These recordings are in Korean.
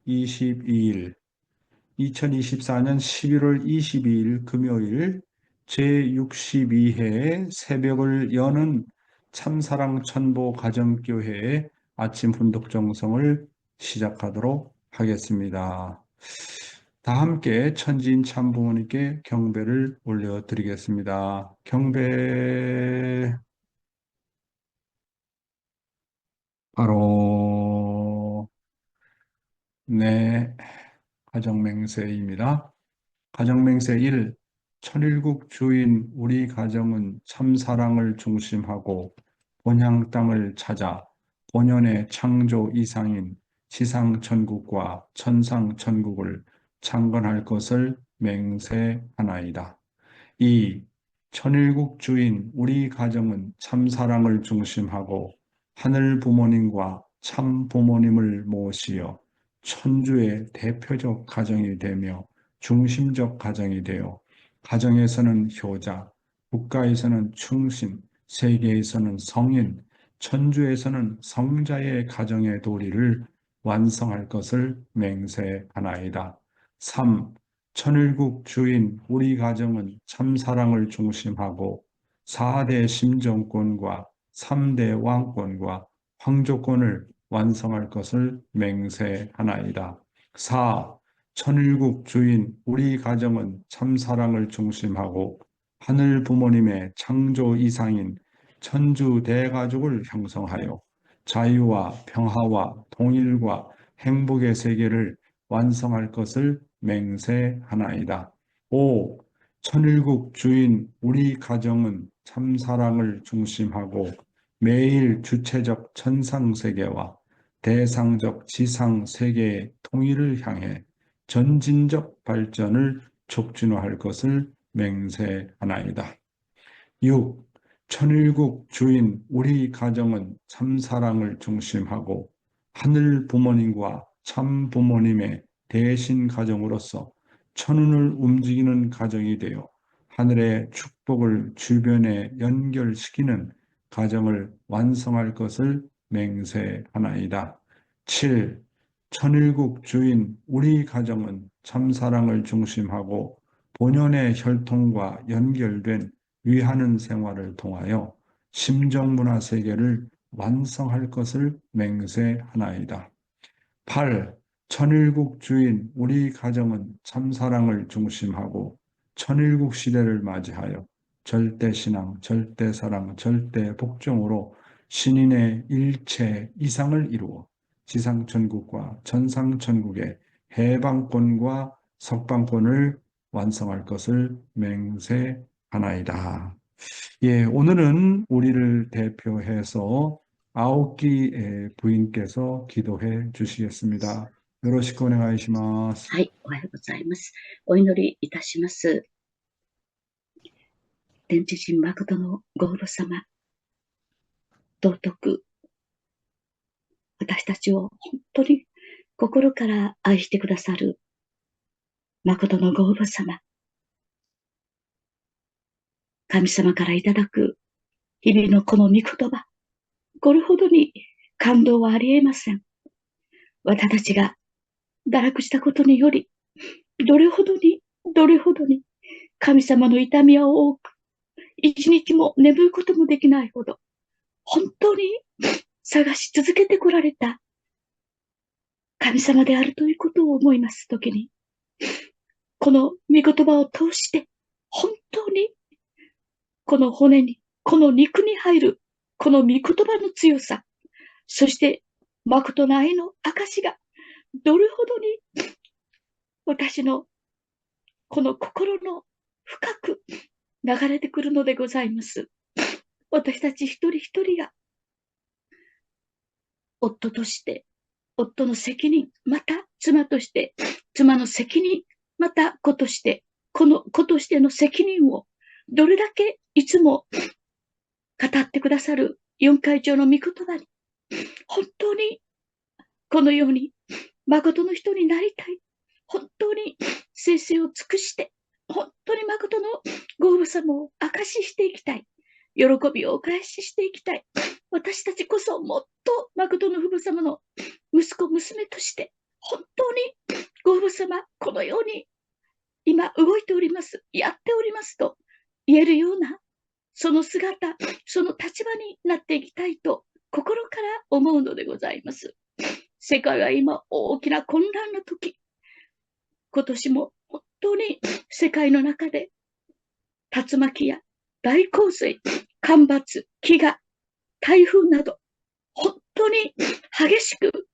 22일, 2024년 11월 22일 금요일 제62회 새벽을 여는 참사랑 천보 가정교회의 아침 훈독 정성을 시작하도록 하겠습니다. 다 함께 천지인 참부모님께 경배를 올려드리겠습니다. 경배. 바로 내 가정맹세입니다. 가정맹세 1. 천일국 주인 우리 가정은 참사랑을 중심하고 본향 땅을 찾아 본연의 창조 이상인 지상천국과 천상천국을 창건할 것을 맹세하나이다. 2. 천일국 주인 우리 가정은 참사랑을 중심하고 하늘 부모님과 참 부모님을 모시어 천주의 대표적 가정이 되며 중심적 가정이 되어 가정에서는 효자, 국가에서는 충신, 세계에서는 성인, 천주에서는 성자의 가정의 도리를 완성할 것을 맹세하나이다. 3. 천일국 주인 우리 가정은 참사랑을 중심하고 4대 심정권과 3대 왕권과 황조권을 완성할 것을 맹세하나이다. 4. 천일국 주인 우리 가정은 참사랑을 중심하고 하늘 부모님의 창조 이상인 천주 대가족을 형성하여 자유와 평화와 통일과 행복의 세계를 완성할 것을 맹세하나이다. 5. 천일국 주인 우리 가정은 참사랑을 중심하고 매일 주체적 천상세계와 대상적 지상세계의 통일을 향해 전진적 발전을 촉진할 것을 맹세하나이다. 6. 천일국 주인 우리 가정은 참사랑을 중심하고 하늘 부모님과 참 부모님의 대신 가정으로서 천운을 움직이는 가정이 되어 하늘의 축복을 주변에 연결시키는 가정을 완성할 것을 맹세하나이다. 7. 천일국 주인 우리 가정은 참사랑을 중심하고 본연의 혈통과 연결된 위하는 생활을 통하여 심정문화 세계를 완성할 것을 맹세하나이다. 8. 천일국 주인 우리 가정은 참사랑을 중심하고 천일국 시대를 맞이하여 절대신앙, 절대사랑, 절대복종으로 신인의 일체 이상을 이루어 지상천국과 천상천국의 해방권과 석방권을 완성할 것을 맹세하나이다. 예, 오늘은 우리를 대표해서 아오키 부인께서 기도해 주시겠습니다. 요로시쿠 오네가이시마스. はい、おはようございます。お祈りいたします。天地人誠のゴール様、尊く私たちを本当に心から愛してくださる誠のゴール様、神様からいただく日々のこの御言葉、これほどに感動はありえません。私たちが堕落したことにより、どれほどに神様の痛みは多く、一日も眠ることもできないほど、本当に探し続けてこられた神様であるということを思いますときに、この御言葉を通して、本当にこの骨に、この肉に入る、この御言葉の強さ、そして誠の愛の証が、どれほどに私のこの心の深く流れてくるのでございます。私たち一人一人が、夫として、夫の責任、また妻として、妻の責任、また子として、この子としての責任を、どれだけいつも語ってくださる四会長の御言葉に、本当にこのように誠の人になりたい。本当に生々を尽くして、本当に誠のご父様を証ししていきたい。喜びをお返ししていきたい。私たちこそもっと誠の父母様の息子、娘として、本当に様、このように今動いております、やっておりますと言えるような、その姿、その立場になっていきたいと心から思うのでございます。世界は今大きな混乱の時、今年も本当に世界の中で竜巻や大洪水、干ばつ、飢餓、台風など、本当に激しく、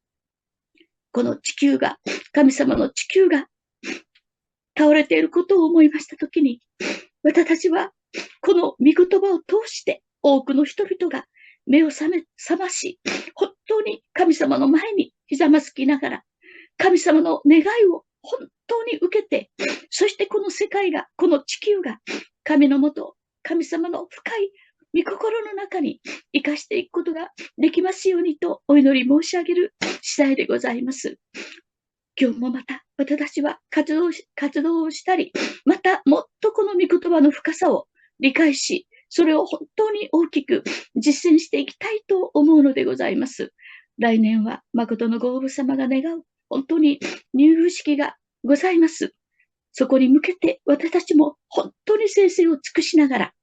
この地球が、神様の地球が倒れていることを思いましたときに、私たちはこの御言葉を通して多くの人々が目を覚まし、本当に神様の前にひざまずきながら、神様の願いを本当に受けて、そしてこの世界が、この地球が、神のもと、神様の深い御心の中に生かしていくことができますようにとお祈り申し上げる次第でございます。今日もまた私たちは活動をしたり、またもっとこの御言葉の深さを理解し、それを本当に大きく実践していきたいと思うのでございます。来年は誠のご応募様が願う本当に入部式がございます。そこに向けて私たちも本当に生々を尽くしながら、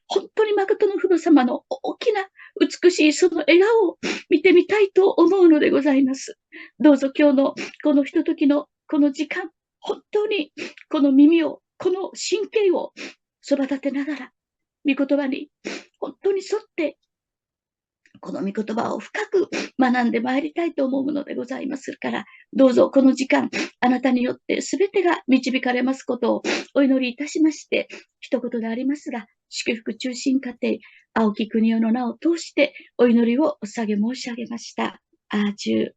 本当に誠の父様の大きな美しいその笑顔を見てみたいと思うのでございます。どうぞ今日のこのひとときのこの時間、本当にこの耳を、この神経を育てながら、御言葉に本当に沿ってこの御言葉を深く学んでまいりたいと思うのでございますから、どうぞこの時間、あなたによって全てが導かれますことをお祈りいたしまして、一言でありますが、祝福中心家庭、青木国夫の名を通してお祈りをお捧げ申し上げました。アーチュー。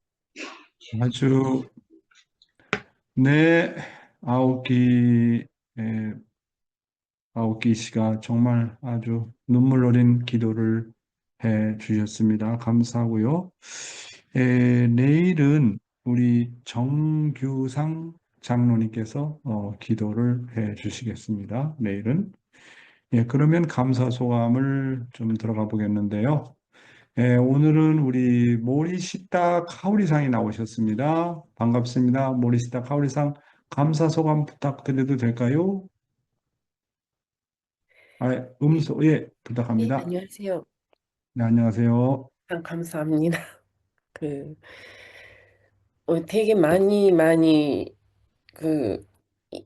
아주, 네, 아오키, 에, 아오키 씨가 정말 아주 눈물 어린 기도를 해 주셨습니다. 감사하고요. 내일은 우리 정규상 장로님께서 기도를 해 주시겠습니다. 내일은. 예, 그러면 감사 소감을 좀 들어가 보겠는데요. 오늘은 우리 모리시타 카오리상이 나오셨습니다. 반갑습니다. 모리시타 카오리상 감사 소감 부탁드려도 될까요? 예, 네, 부탁합니다. 안녕하세요. 네, 안녕하세요. 감사합니다. 그, 되게 많이, 그,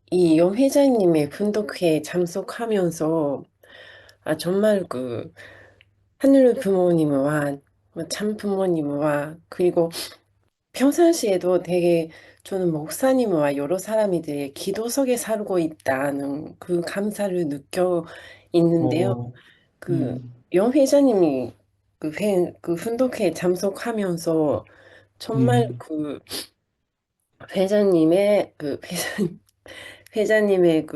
이영 회장님의 분독회에 참석하면서, 정말 하늘 부모님과, 참 부모님과, 그리고 평상시에도 되게 저는 목사님과 여러 사람들이 기도석에 살고 있다는 그 감사를 느껴 있는데요. 어, 그, 음, 영 회장님이 그 훈독회에 참석하면서 정말 음, 회장님의 회장님의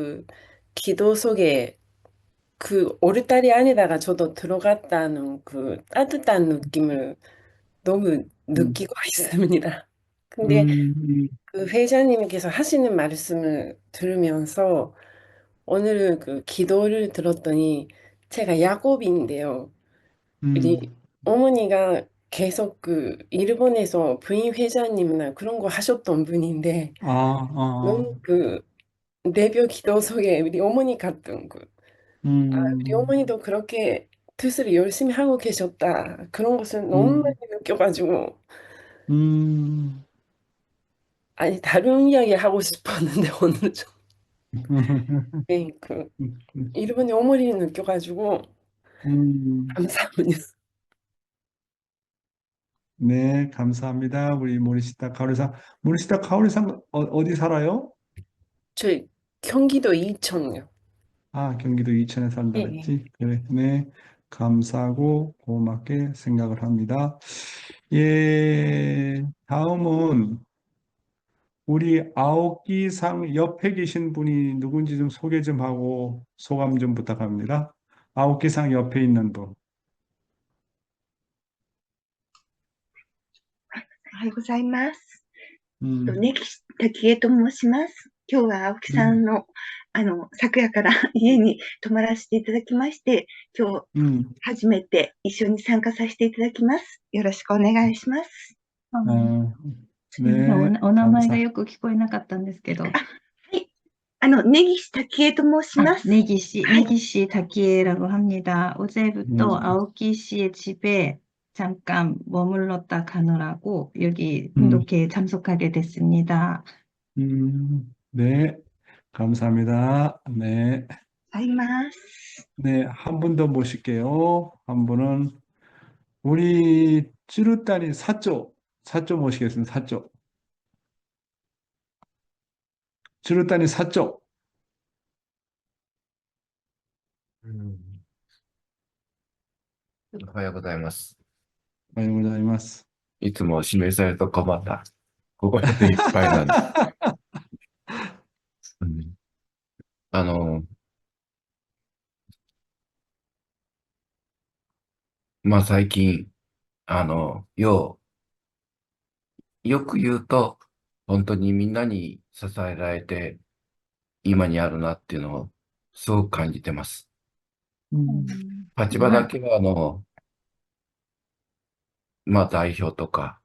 기도 속에 그 오르다리 안에다가 저도 들어갔다는 그 따뜻한 느낌을 너무 음, 느끼고 있습니다. 근데 음, 그 회장님께서 하시는 말씀을 들으면서 오늘 그 기도를 들었더니 제가 야곱인데요. 우리 음, 어머니가 계속 일본에서 부인 회장님이나 그런 거 하셨던 분인데 아, 아, 너무 내벽 기도 속에 우리 어머니 같은 우리 음, 어머니도 그렇게 뜻을 열심히 하고 계셨다. 그런 것을 너무 많이 음, 느껴가지고 음, 아니 다른 이야기 하고 싶었는데 오늘 좀 네, 일본의 어머니를 느껴가지고 음. 감사합니다. 네, 감사합니다. 우리 모리시타 카오리상. 모리시타 카오리상 어디 살아요? 저희 경기도 이천요. 아, 경기도 이천에 산다 네. 그랬지? 그래, 네. 감사하고 고맙게 생각을 합니다. 예, 다음은 우리 아오키상 옆에 계신 분이 누군지 좀 소개 좀 하고 소감 좀 부탁합니다. 아오키상 옆에 있는 분. おはようございます。음, ねき滝江と申します。今日は青木さん 음, の、昨夜から家に泊まらせていただきまして、今日 음, 初めて一緒に参加させていただきます。よろしくお願いします。 어, すみません。네, お名前が 감사. よく聞こえなかったんですけど。はい。根岸滝江と申します。 내기씨, はい。 내기씨 다키에라고 합니다. 어제부터 음, 아오키 씨의 집에 잠깐 머물렀다 가느라고 여기 음, 훈독회에 참석하게 됐습니다. 네, 감사합니다. 네, あります。 네, 한 분 더 모실게요. 한 분은 우리 찌루따니 사조 모시겠습니다. 사조. 찌루따니 사조. うん、おはようございます。 고자이마스. いつも指名されると困った。ここでいっぱいなんで。うん、あの、まあ、最近、よく言うと、本当にみんなに支えられて、今にあるなっていうのを、すごく感じてます。 음, 立場だけは、まあ、代表とか、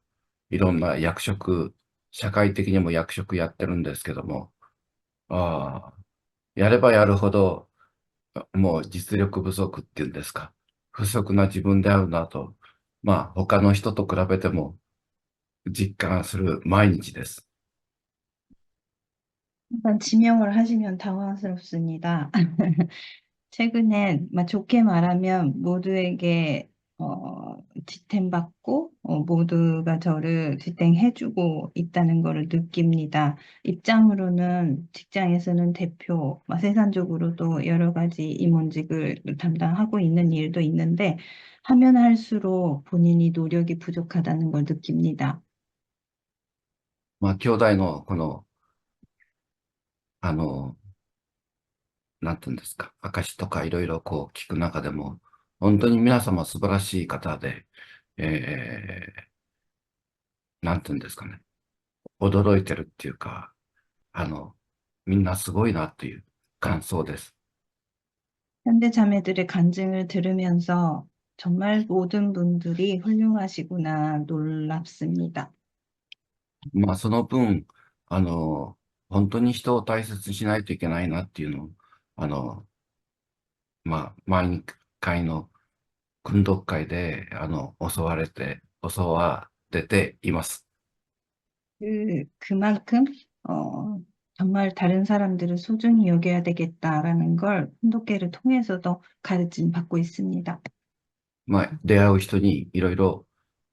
いろんな役職、社会的にも役職やってるんですけども、やればやるほど、もう実力不足っていうんですか。不足な自分であるなと、まあ他の人と比べても実感する毎日です。 일단 지명을 하시면 당황스럽습니다. 최근에 좋게 말하면 모두에게 지탱받고 모두가 저를 지탱해주고 있다는 것을 느낍니다. 입장으로는 직장에서는 대표, 세산적으로도 여러 가지 임원직을 담당하고 있는 일도 있는데 하면 할수록 본인이 노력이 부족하다는 걸 느낍니다. まあ兄弟のこの、あの、なんていうんですか、証とかいろいろこう聞く中でも、本当に皆様素晴らしい方で、なんていうんですかね、驚いてるっていうか、みんなすごいなっていう感想です。 현대 자매들의 간증을 들으면서 정말 모든 분들이 훌륭하시구나 놀랍습니다. まあその分、本当に人を大切にしないといけないなっていうのを、まあ毎回の訓読会で、教われています。 그만큼 정말 다른 사람들을 소중히 여겨야 되겠다라는 걸 훈독회를 통해서도 가르침 받고 있습니다. まあ出会う人にいろいろ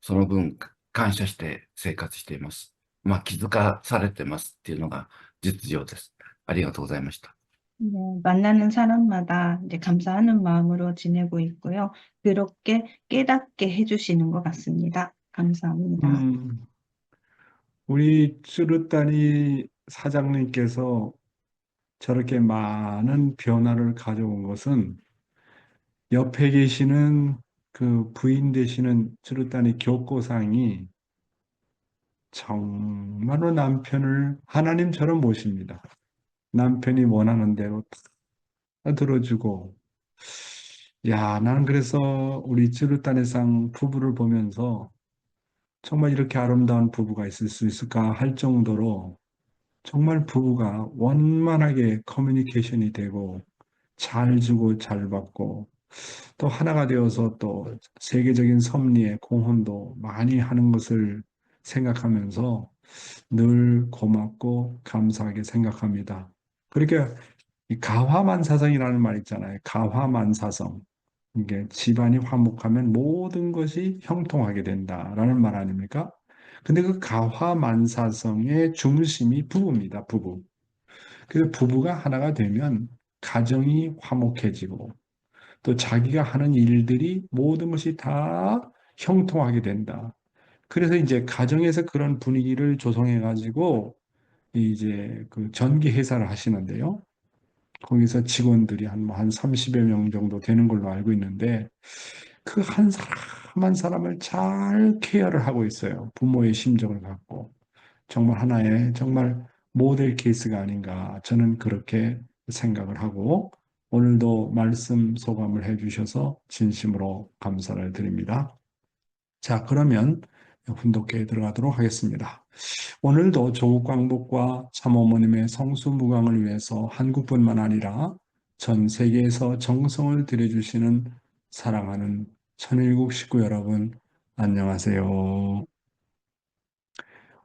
その分感謝して生活しています。まあ気づかされてますっていうのが実情です。ありがとうございました。 네, 만나는 사람마다 이제 감사하는 마음으로 지내고 있고요. 그렇게 깨닫게 해주시는 것 같습니다. 감사합니다. 우리 쭈루따니 사장님께서 저렇게 많은 변화를 가져온 것은 옆에 계시는 그 부인 되시는 쭈루따니 교코상이 정말로 남편을 하나님처럼 모십니다. 남편이 원하는 대로 다 들어주고, 야, 나는 그래서 우리 쭈루따니상 부부를 보면서 정말 이렇게 아름다운 부부가 있을 수 있을까 할 정도로 정말 부부가 원만하게 커뮤니케이션이 되고 잘 주고 잘 받고 또 하나가 되어서 또 세계적인 섭리에 공헌도 많이 하는 것을 생각하면서 늘 고맙고 감사하게 생각합니다. 그러니까 이 가화만사성이라는 말 있잖아요. 가화만사성. 이게 집안이 화목하면 모든 것이 형통하게 된다라는 말 아닙니까? 근데 그 가화만사성의 중심이 부부입니다. 부부. 그래서 부부가 하나가 되면 가정이 화목해지고 또 자기가 하는 일들이 모든 것이 다 형통하게 된다. 그래서 이제 가정에서 그런 분위기를 조성해 가지고 이제 그 전기 회사를 하시는데요. 거기서 직원들이 한 30여 명 정도 되는 걸로 알고 있는데 그 한 사람 한 사람을 잘 케어를 하고 있어요. 부모의 심정을 갖고. 정말 하나의 정말 모델 케이스가 아닌가 저는 그렇게 생각을 하고 오늘도 말씀 소감을 해주셔서 진심으로 감사를 드립니다. 자, 그러면 훈독회에 들어가도록 하겠습니다. 오늘도 조국 광복과 참어머님의 성수무강을 위해서 한국뿐만 아니라 전 세계에서 정성을 들여주시는 사랑하는 천일국 식구 여러분, 안녕하세요.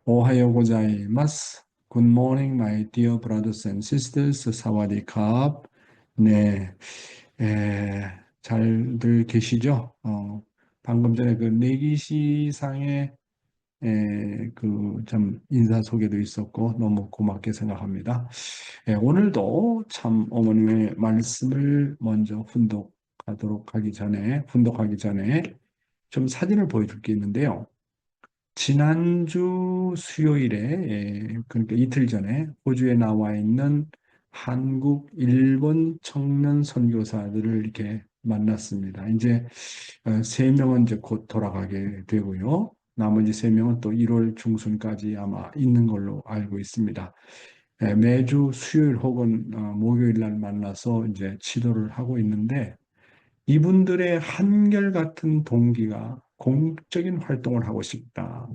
오하요 고자이마스. Good morning, my dear brothers and sisters. 사와디캅. 네, 잘들 계시죠? 방금 전에 그 내기시상의 좀 인사 소개도 있었고 너무 고맙게 생각합니다. 오늘도 참 어머님의 말씀을 먼저 훈독하기 전에 좀 사진을 보여줄 게 있는데요. 지난주 수요일에, 그러니까 이틀 전에 호주에 나와 있는 한국, 일본 청년 선교사들을 이렇게 만났습니다. 이제 3명은 이제 곧 돌아가게 되고요. 나머지 3명은 또 1월 중순까지 아마 있는 걸로 알고 있습니다. 매주 수요일 혹은 목요일 날 만나서 이제 지도를 하고 있는데 이분들의 한결같은 동기가 공적인 활동을 하고 싶다.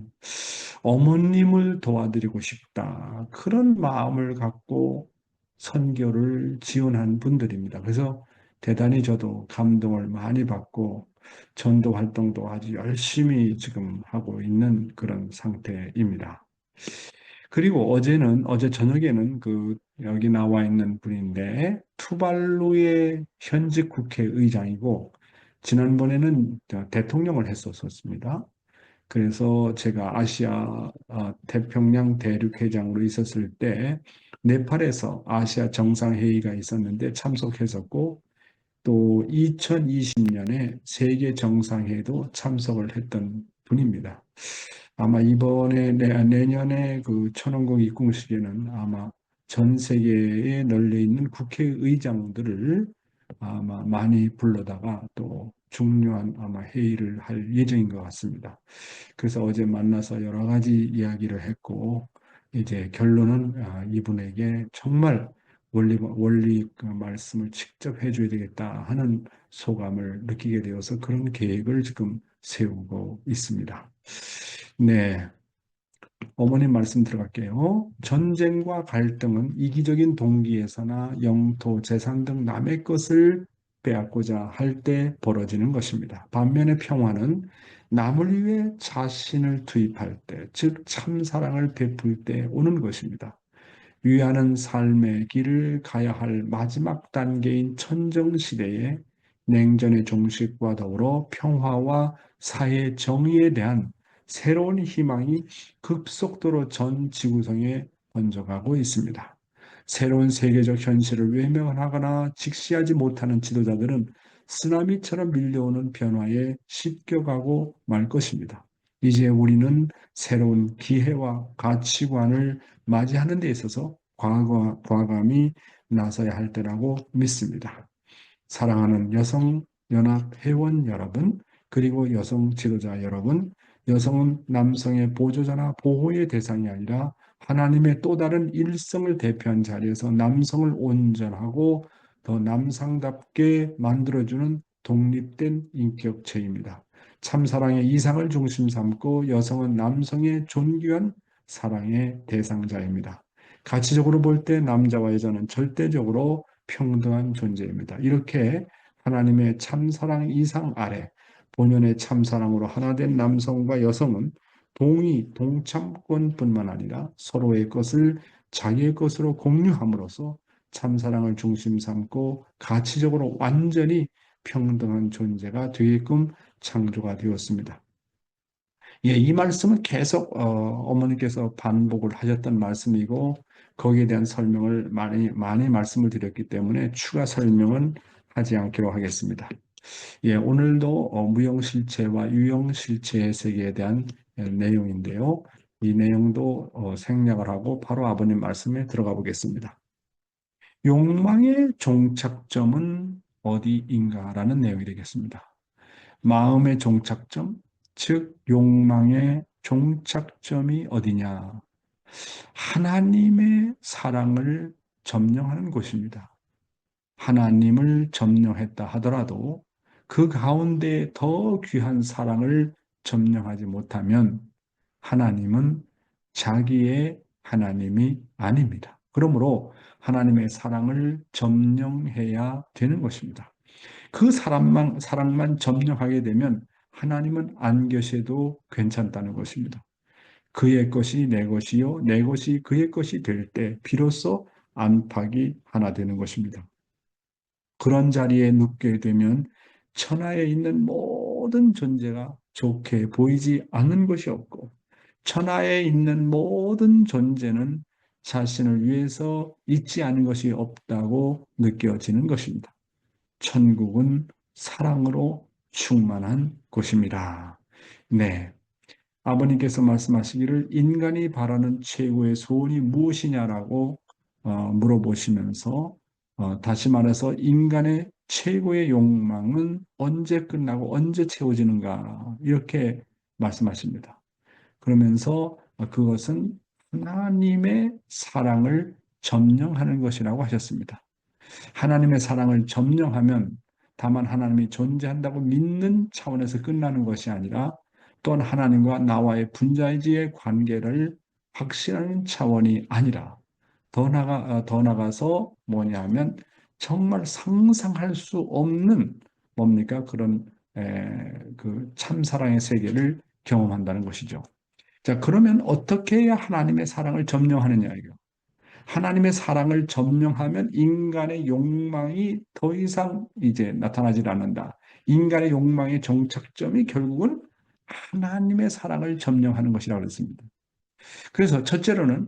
어머님을 도와드리고 싶다. 그런 마음을 갖고 선교를 지원한 분들입니다. 그래서 대단히 저도 감동을 많이 받고 전도 활동도 아주 열심히 지금 하고 있는 그런 상태입니다. 그리고 어제 저녁에는 여기 나와 있는 분인데, 투발루의 현직 국회의장이고, 지난번에는 대통령을 했었습니다. 그래서 제가 아시아 태평양 대륙회장으로 있었을 때, 네팔에서 아시아 정상회의가 있었는데 참석했었고, 또 2020년에 세계 정상회의도 참석을 했던 분입니다. 아마 이번에 내년에 그 천원국 입궁식에는 아마 전 세계에 널려 있는 국회의장들을 아마 많이 불러다가 또 중요한 아마 회의를 할 예정인 것 같습니다. 그래서 어제 만나서 여러 가지 이야기를 했고 이제 결론은 이분에게 정말 원리 그 말씀을 직접 해줘야 되겠다 하는 소감을 느끼게 되어서 그런 계획을 지금 세우고 있습니다. 네, 어머님 말씀 들어갈게요. 전쟁과 갈등은 이기적인 동기에서나 영토, 재산 등 남의 것을 빼앗고자 할 때 벌어지는 것입니다. 반면에 평화는 남을 위해 자신을 투입할 때, 즉 참사랑을 베풀 때 오는 것입니다. 위하는 삶의 길을 가야 할 마지막 단계인 천정시대에 냉전의 종식과 더불어 평화와 사회 정의에 대한 새로운 희망이 급속도로 전 지구상에 번져가고 있습니다. 새로운 세계적 현실을 외면하거나 직시하지 못하는 지도자들은 쓰나미처럼 밀려오는 변화에 씹겨가고 말 것입니다. 이제 우리는 새로운 기회와 가치관을 맞이하는 데 있어서 과감히 나서야 할 때라고 믿습니다. 사랑하는 여성연합 회원 여러분, 그리고 여성 지도자 여러분, 여성은 남성의 보조자나 보호의 대상이 아니라 하나님의 또 다른 일성을 대표한 자리에서 남성을 온전하고 더 남성답게 만들어주는 독립된 인격체입니다. 참사랑의 이상을 중심 삼고 여성은 남성의 존귀한 사랑의 대상자입니다. 가치적으로 볼 때 남자와 여자는 절대적으로 평등한 존재입니다. 이렇게 하나님의 참사랑 이상 아래 본연의 참사랑으로 하나 된 남성과 여성은 동참권뿐만 아니라 서로의 것을 자기의 것으로 공유함으로써 참사랑을 중심 삼고 가치적으로 완전히 평등한 존재가 되게끔 창조가 되었습니다. 예, 이 말씀은 계속 어머니께서 반복을 하셨던 말씀이고 거기에 대한 설명을 많이 말씀을 드렸기 때문에 추가 설명은 하지 않기로 하겠습니다. 예, 오늘도 무형실체와 유형실체의 세계에 대한 내용인데요. 이 내용도 생략을 하고 바로 아버님 말씀에 들어가 보겠습니다. 욕망의 종착점은 어디인가라는 내용이 되겠습니다. 마음의 종착점, 즉 욕망의 종착점이 어디냐? 하나님의 사랑을 점령하는 곳입니다. 하나님을 점령했다 하더라도 그 가운데 더 귀한 사랑을 점령하지 못하면 하나님은 자기의 하나님이 아닙니다. 그러므로 하나님의 사랑을 점령해야 되는 것입니다. 그 사랑만 점령하게 되면 하나님은 안 계셔도 괜찮다는 것입니다. 그의 것이 내 것이요 내 것이 그의 것이 될 때 비로소 안팎이 하나 되는 것입니다. 그런 자리에 눕게 되면 천하에 있는 모든 존재가 좋게 보이지 않는 것이 없고 천하에 있는 모든 존재는 자신을 위해서 있지 않은 것이 없다고 느껴지는 것입니다. 천국은 사랑으로 충만한 곳입니다. 네. 아버님께서 말씀하시기를 인간이 바라는 최고의 소원이 무엇이냐라고 물어보시면서 다시 말해서 인간의 최고의 욕망은 언제 끝나고 언제 채워지는가 이렇게 말씀하십니다. 그러면서 그것은 하나님의 사랑을 점령하는 것이라고 하셨습니다. 하나님의 사랑을 점령하면 다만 하나님이 존재한다고 믿는 차원에서 끝나는 것이 아니라 또한 하나님과 나와의 분자의지의 관계를 확신하는 차원이 아니라 더 나가서 뭐냐 하면 정말 상상할 수 없는 뭡니까? 그런 그 참사랑의 세계를 경험한다는 것이죠. 자, 그러면 어떻게 해야 하나님의 사랑을 점령하느냐 이거. 하나님의 사랑을 점령하면 인간의 욕망이 더 이상 이제 나타나질 않는다. 인간의 욕망의 정착점이 결국은 하나님의 사랑을 점령하는 것이라고 그랬습니다. 그래서 첫째로는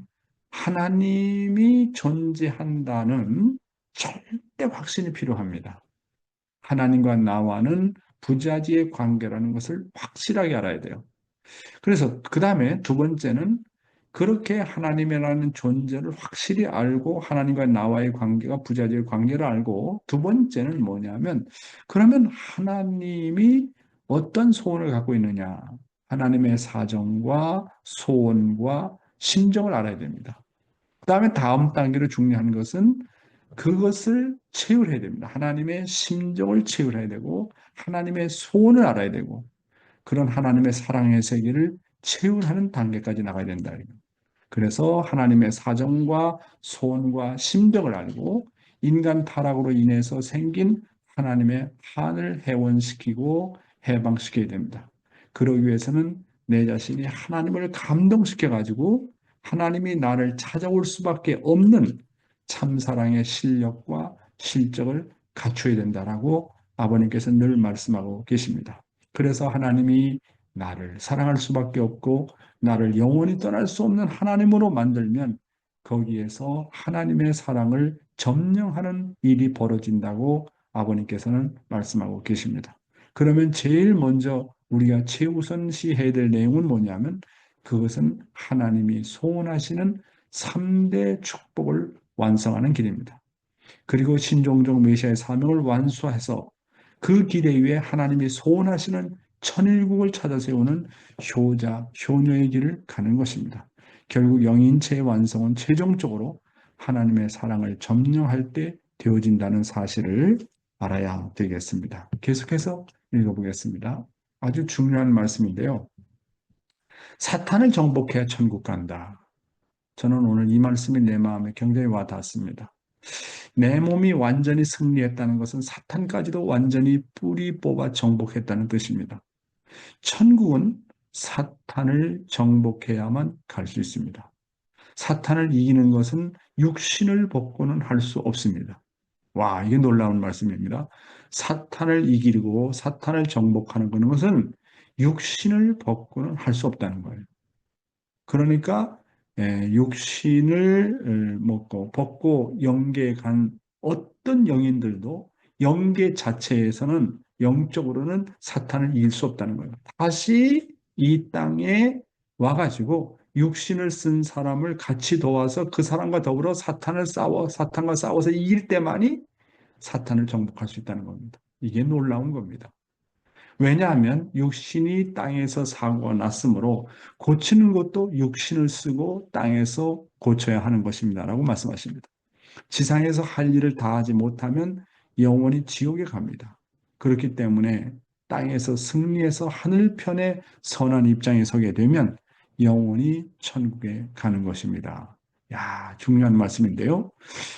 하나님이 존재한다는 절대 확신이 필요합니다. 하나님과 나와는 부자지의 관계라는 것을 확실하게 알아야 돼요. 그래서 그 다음에 두 번째는 그렇게 하나님이라는 존재를 확실히 알고 하나님과 나와의 관계가 부자지의 관계를 알고 두 번째는 뭐냐면 그러면 하나님이 어떤 소원을 갖고 있느냐 하나님의 사정과 소원과 심정을 알아야 됩니다. 그 다음에 다음 단계로 중요한 것은 그것을 채울해야 됩니다. 하나님의 심정을 채울해야 되고 하나님의 소원을 알아야 되고 그런 하나님의 사랑의 세계를 채울하는 단계까지 나가야 된다. 그래서 하나님의 사정과 소원과 심정을 알고 인간 타락으로 인해서 생긴 하나님의 한을 해원시키고 해방시켜야 됩니다. 그러기 위해서는 내 자신이 하나님을 감동시켜가지고 하나님이 나를 찾아올 수밖에 없는 참사랑의 실력과 실적을 갖춰야 된다라고 아버님께서 늘 말씀하고 계십니다. 그래서 하나님이 나를 사랑할 수밖에 없고 나를 영원히 떠날 수 없는 하나님으로 만들면 거기에서 하나님의 사랑을 점령하는 일이 벌어진다고 아버님께서는 말씀하고 계십니다. 그러면 제일 먼저 우리가 최우선시해야 될 내용은 뭐냐면 그것은 하나님이 소원하시는 3대 축복을 완성하는 길입니다. 그리고 신종종 메시아의 사명을 완수해서 그 길에 위해 하나님이 소원하시는 천일국을 찾아 세우는 효자, 효녀의 길을 가는 것입니다. 결국 영인체의 완성은 최종적으로 하나님의 사랑을 점령할 때 되어진다는 사실을 알아야 되겠습니다. 계속해서 읽어보겠습니다. 아주 중요한 말씀인데요. 사탄을 정복해야 천국 간다. 저는 오늘 이 말씀이 내 마음에 굉장히 와닿았습니다. 내 몸이 완전히 승리했다는 것은 사탄까지도 완전히 뿌리 뽑아 정복했다는 뜻입니다. 천국은 사탄을 정복해야만 갈 수 있습니다. 사탄을 이기는 것은 육신을 벗고는 할 수 없습니다. 와, 이게 놀라운 말씀입니다. 사탄을 이기고 사탄을 정복하는 것은 육신을 벗고는 할 수 없다는 거예요. 그러니까 육신을 먹고 벗고 영계에 간 어떤 영인들도 영계 자체에서는 영적으로는 사탄을 이길 수 없다는 거예요. 다시 이 땅에 와가지고 육신을 쓴 사람을 같이 도와서 그 사람과 더불어 사탄과 싸워서 이길 때만이 사탄을 정복할 수 있다는 겁니다. 이게 놀라운 겁니다. 왜냐하면 육신이 땅에서 사고가 났으므로 고치는 것도 육신을 쓰고 땅에서 고쳐야 하는 것입니다라고 말씀하십니다. 지상에서 할 일을 다하지 못하면 영원히 지옥에 갑니다. 그렇기 때문에 땅에서 승리해서 하늘편의 선한 입장에 서게 되면 영원히 천국에 가는 것입니다. 야, 중요한 말씀인데요.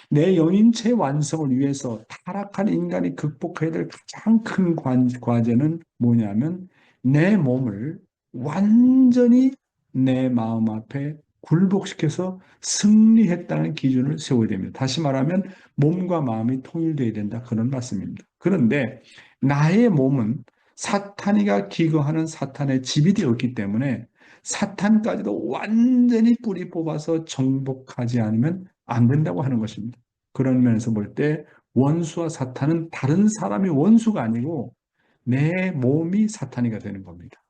내 영인체 완성을 위해서 타락한 인간이 극복해야 될 가장 큰 과제는 뭐냐면 내 몸을 완전히 내 마음 앞에 굴복시켜서 승리했다는 기준을 세워야 됩니다. 다시 말하면 몸과 마음이 통일되어야 된다. 그런 말씀입니다. 그런데 나의 몸은 사탄이가 기거하는 사탄의 집이 되었기 때문에 사탄까지도 완전히 뿌리 뽑아서 정복하지 않으면 안 된다고 하는 것입니다. 그런 면에서 볼 때 원수와 사탄은 다른 사람이 원수가 아니고 내 몸이 사탄이가 되는 겁니다.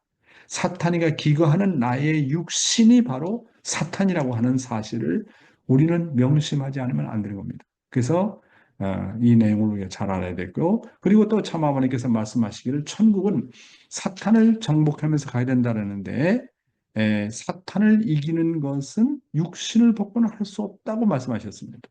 사탄이가 기거하는 나의 육신이 바로 사탄이라고 하는 사실을 우리는 명심하지 않으면 안 되는 겁니다. 그래서 이 내용을 우리가 잘 알아야 되고, 그리고 또 참 아버님께서 말씀하시기를 천국은 사탄을 정복하면서 가야 된다는데 사탄을 이기는 것은 육신을 벗고는 할 수 없다고 말씀하셨습니다.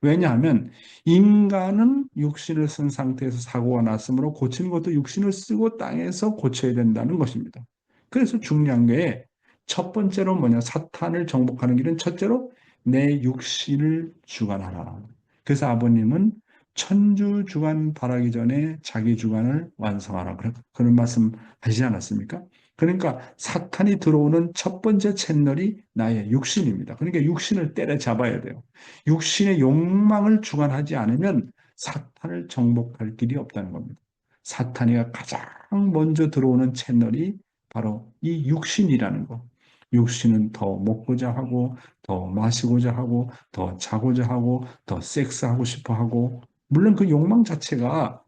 왜냐하면 인간은 육신을 쓴 상태에서 사고가 났으므로 고치는 것도 육신을 쓰고 땅에서 고쳐야 된다는 것입니다. 그래서 중요한 게 첫 번째로 뭐냐, 사탄을 정복하는 길은 첫째로 내 육신을 주관하라. 그래서 아버님은 천주 주관 바라기 전에 자기 주관을 완성하라. 그런 말씀 하시지 않았습니까? 그러니까 사탄이 들어오는 첫 번째 채널이 나의 육신입니다. 그러니까 육신을 때려잡아야 돼요. 육신의 욕망을 주관하지 않으면 사탄을 정복할 길이 없다는 겁니다. 사탄이가 가장 먼저 들어오는 채널이 바로 이 육신이라는 거. 육신은 더 먹고자 하고, 더 마시고자 하고, 더 자고자 하고, 더 섹스하고 싶어 하고, 물론 그 욕망 자체가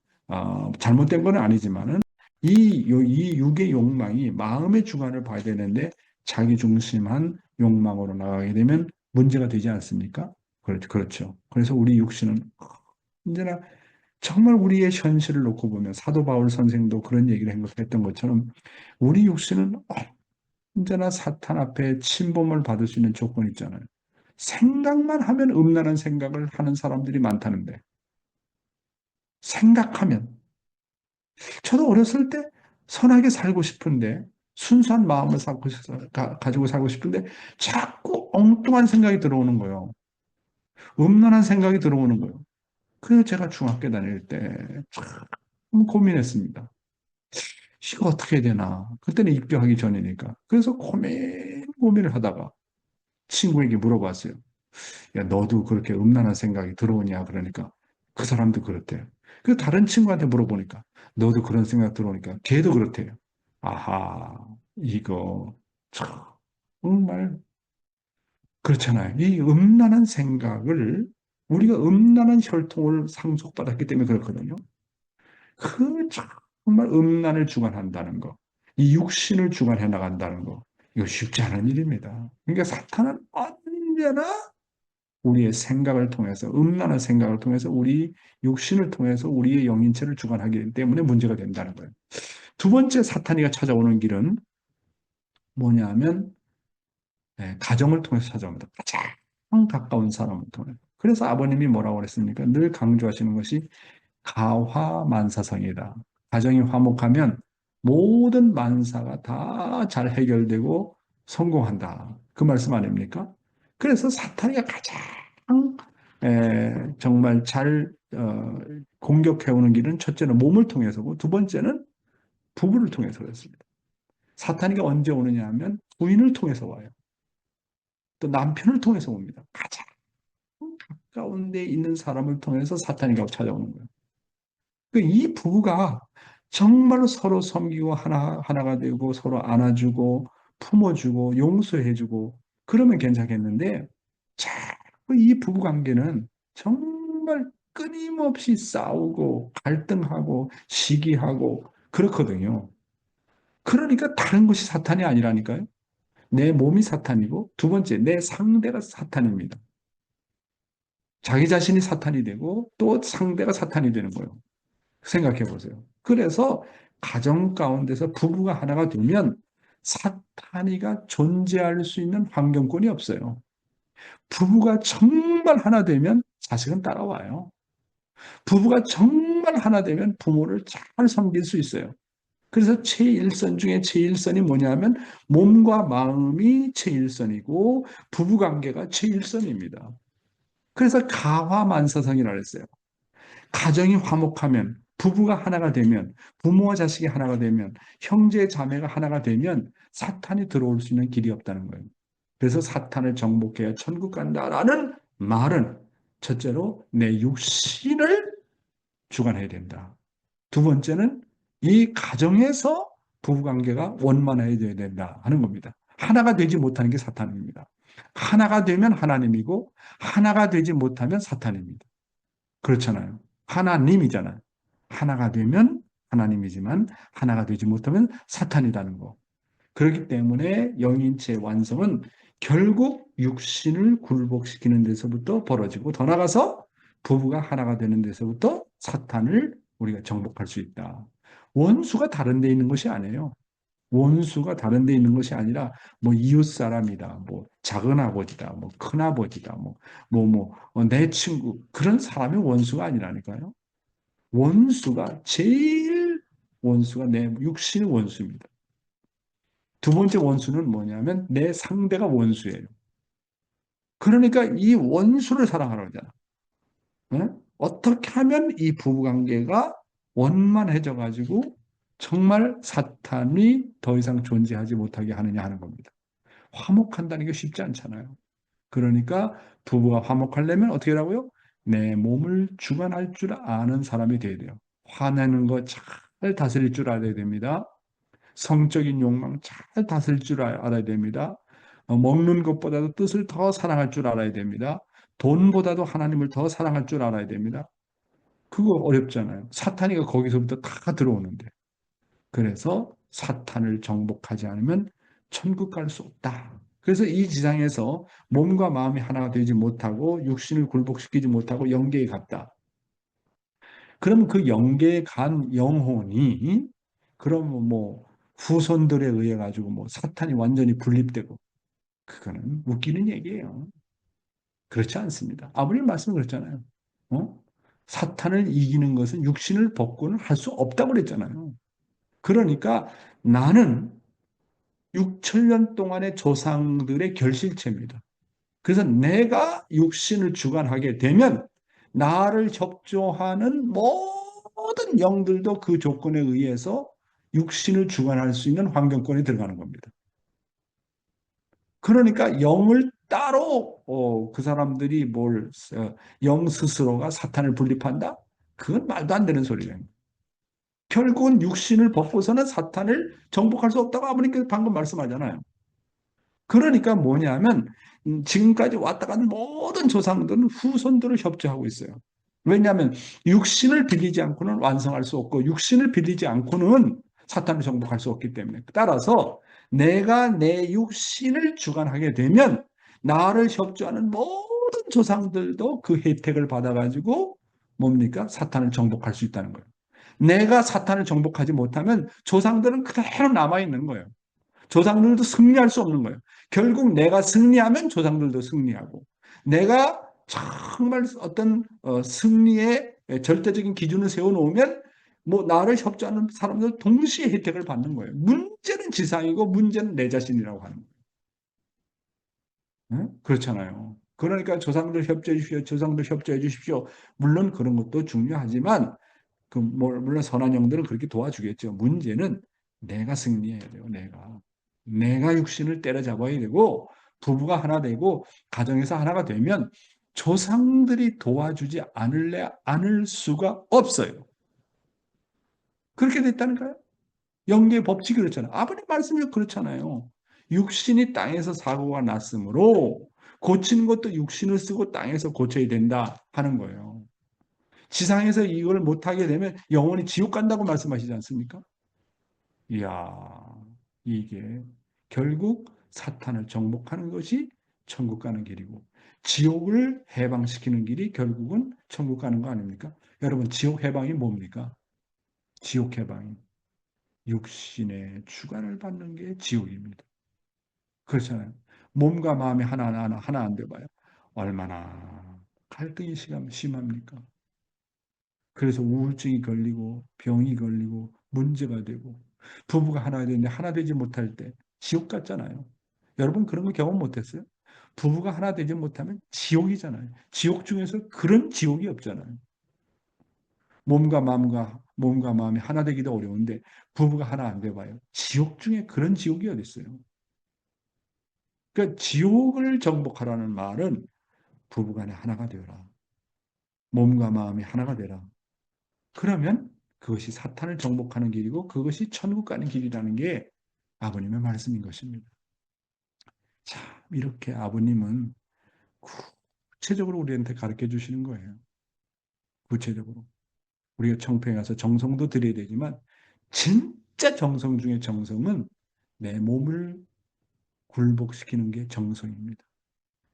잘못된 건 아니지만은 이 육의 욕망이 마음의 주관을 봐야 되는데 자기 중심한 욕망으로 나가게 되면 문제가 되지 않습니까? 그렇죠. 그래서 우리 육신은 언제나 정말 우리의 현실을 놓고 보면 사도 바울 선생도 그런 얘기를 했던 것처럼 우리 육신은 언제나 사탄 앞에 침범을 받을 수 있는 조건이 있잖아요. 생각만 하면 음란한 생각을 하는 사람들이 많다는데 생각하면 저도 어렸을 때 선하게 살고 싶은데 순수한 마음을 가지고 살고 싶은데 자꾸 엉뚱한 생각이 들어오는 거예요. 음란한 생각이 들어오는 거예요. 그래서 제가 중학교 다닐 때 참 고민했습니다. 이거 어떻게 해야 되나. 그때는 입교하기 전이니까. 그래서 고민을 하다가 친구에게 물어봤어요. 야, 너도 그렇게 음란한 생각이 들어오냐? 그러니까 그 사람도 그렇대요. 그 다른 친구한테 물어보니까 너도 그런 생각 들어오니까 걔도 그렇대요. 아하, 이거 정말 그렇잖아요. 이 음란한 생각을 우리가 음란한 혈통을 상속받았기 때문에 그렇거든요. 그 정말 음란을 주관한다는 거, 이 육신을 주관해 나간다는 거, 이거 쉽지 않은 일입니다. 그러니까 사탄은 언제나 우리의 생각을 통해서, 음란한 생각을 통해서 우리 육신을 통해서 우리의 영인체를 주관하기 때문에 문제가 된다는 거예요. 두 번째 사탄이가 찾아오는 길은 뭐냐면 가정을 통해서 찾아옵니다. 가장 가까운 사람을 통해. 그래서 아버님이 뭐라고 그랬습니까? 늘 강조하시는 것이 가화만사성이다. 가정이 화목하면 모든 만사가 다 잘 해결되고 성공한다. 그 말씀 아닙니까? 그래서 사탄이가 가장 정말 잘 공격해오는 길은 첫째는 몸을 통해서고 두 번째는 부부를 통해서 그랬습니다. 사탄이가 언제 오느냐 하면 부인을 통해서 와요. 또 남편을 통해서 옵니다. 가장 가까운 데 있는 사람을 통해서 사탄이가 찾아오는 거예요. 이 부부가 정말로 서로 섬기고 하나가 되고 서로 안아주고 품어주고 용서해주고 그러면 괜찮겠는데 자꾸 이 부부 관계는 정말 끊임없이 싸우고 갈등하고 시기하고 그렇거든요. 그러니까 다른 것이 사탄이 아니라니까요. 내 몸이 사탄이고 두 번째 내 상대가 사탄입니다. 자기 자신이 사탄이 되고 또 상대가 사탄이 되는 거예요. 생각해 보세요. 그래서 가정 가운데서 부부가 하나가 되면 사탄이가 존재할 수 있는 환경권이 없어요. 부부가 정말 하나 되면 자식은 따라와요. 부부가 정말 하나 되면 부모를 잘 섬길 수 있어요. 그래서 최일선 중에 최일선이 뭐냐면 몸과 마음이 최일선이고 부부관계가 최일선입니다. 그래서 가화만사성이라고 했어요. 가정이 화목하면, 부부가 하나가 되면, 부모와 자식이 하나가 되면, 형제 자매가 하나가 되면 사탄이 들어올 수 있는 길이 없다는 거예요. 그래서 사탄을 정복해야 천국 간다라는 말은 첫째로 내 육신을 주관해야 된다. 두 번째는 이 가정에서 부부관계가 원만해야 된다 하는 겁니다. 하나가 되지 못하는 게 사탄입니다. 하나가 되면 하나님이고 하나가 되지 못하면 사탄입니다. 그렇잖아요. 하나님이잖아요. 하나가 되면 하나님이지만 하나가 되지 못하면 사탄이라는 거. 그렇기 때문에 영인체의 완성은 결국 육신을 굴복시키는 데서부터 벌어지고 더 나아가서 부부가 하나가 되는 데서부터 사탄을 우리가 정복할 수 있다. 원수가 다른 데 있는 것이 아니에요. 원수가 다른 데 있는 것이 아니라 뭐 이웃 사람이다, 뭐 작은 아버지다, 뭐 큰 아버지다, 내 친구 그런 사람이 원수가 아니라니까요. 원수가 제일 원수가 내 육신의 원수입니다. 두 번째 원수는 뭐냐면 내 상대가 원수예요. 그러니까 이 원수를 사랑하라고 하잖아. 어떻게 하면 이 부부관계가 원만해져 가지고 정말 사탄이 더 이상 존재하지 못하게 하느냐 하는 겁니다. 화목한다는 게 쉽지 않잖아요. 그러니까 부부가 화목하려면 어떻게 하라고요? 내 몸을 주관할 줄 아는 사람이 돼야 돼요. 화내는 거 잘 다스릴 줄 알아야 됩니다. 성적인 욕망 잘 다스릴 줄 알아야 됩니다. 먹는 것보다도 뜻을 더 사랑할 줄 알아야 됩니다. 돈보다도 하나님을 더 사랑할 줄 알아야 됩니다. 그거 어렵잖아요. 사탄이가 거기서부터 다 들어오는데. 그래서 사탄을 정복하지 않으면 천국 갈 수 없다. 그래서 이 지상에서 몸과 마음이 하나가 되지 못하고 육신을 굴복시키지 못하고 영계에 갔다. 그럼 그 영계에 간 영혼이 그럼 뭐 후손들에 의해 가지고 뭐 사탄이 완전히 분립되고 그거는 웃기는 얘기예요. 그렇지 않습니다. 아버님 말씀 그렇잖아요. 사탄을 이기는 것은 육신을 벗고는 할 수 없다고 그랬잖아요. 그러니까 나는 6천 년 동안의 조상들의 결실체입니다. 그래서 내가 육신을 주관하게 되면 나를 협조하는 모든 영들도 그 조건에 의해서 육신을 주관할 수 있는 환경권에 들어가는 겁니다. 그러니까 영을 따로 그 사람들이 영 스스로가 사탄을 분립한다? 그건 말도 안 되는 소리예요. 결국은 육신을 벗고서는 사탄을 정복할 수 없다고 아버님께서 방금 말씀하잖아요. 그러니까 뭐냐면 지금까지 왔다 간 모든 조상들은 후손들을 협조하고 있어요. 왜냐하면 육신을 빌리지 않고는 완성할 수 없고 육신을 빌리지 않고는 사탄을 정복할 수 없기 때문에 따라서 내가 내 육신을 주관하게 되면 나를 협조하는 모든 조상들도 그 혜택을 받아가지고 뭡니까? 사탄을 정복할 수 있다는 거예요. 내가 사탄을 정복하지 못하면 조상들은 그대로 남아있는 거예요. 조상들도 승리할 수 없는 거예요. 결국 내가 승리하면 조상들도 승리하고 내가 정말 어떤 승리의 절대적인 기준을 세워놓으면 뭐 나를 협조하는 사람들 동시에 혜택을 받는 거예요. 문제는 지상이고 문제는 내 자신이라고 하는 거예요. 응? 그렇잖아요. 그러니까 조상들 협조해 주십시오. 조상들 협조해 주십시오. 물론 그런 것도 중요하지만 물론 선한 영들은 그렇게 도와주겠죠. 문제는 내가 승리해야 돼요. 내가 육신을 때려잡아야 되고 부부가 하나 되고 가정에서 하나가 되면 조상들이 도와주지 않을 수가 없어요. 그렇게 됐다니까요. 영계의 법칙이 그렇잖아요. 아버님 말씀이 그렇잖아요. 육신이 땅에서 사고가 났으므로 고치는 것도 육신을 쓰고 땅에서 고쳐야 된다 하는 거예요. 지상에서 이걸 못하게 되면 영원히 지옥 간다고 말씀하시지 않습니까? 이야, 이게 결국 사탄을 정복하는 것이 천국 가는 길이고 지옥을 해방시키는 길이 결국은 천국 가는 거 아닙니까? 여러분, 지옥 해방이 뭡니까? 지옥 해방이 육신의 주관을 받는 게 지옥입니다. 그렇잖아요. 몸과 마음이 하나 안 돼봐요. 얼마나 갈등이 심합니까? 그래서 우울증이 걸리고 병이 걸리고 문제가 되고 부부가 하나 되는데 하나 되지 못할 때 지옥 같잖아요. 여러분 그런 거 경험 못했어요? 부부가 하나 되지 못하면 지옥이잖아요. 지옥 중에서 그런 지옥이 없잖아요. 몸과 마음이 하나 되기도 어려운데 부부가 하나 안 돼봐요. 지옥 중에 그런 지옥이 어디 있어요? 그러니까 지옥을 정복하라는 말은 부부간에 하나가 되어라. 몸과 마음이 하나가 되라. 그러면 그것이 사탄을 정복하는 길이고 그것이 천국 가는 길이라는 게 아버님의 말씀인 것입니다. 자, 이렇게 아버님은 구체적으로 우리한테 가르쳐 주시는 거예요. 구체적으로. 우리가 청평에 가서 정성도 드려야 되지만 진짜 정성 중에 정성은 내 몸을 굴복시키는 게 정성입니다.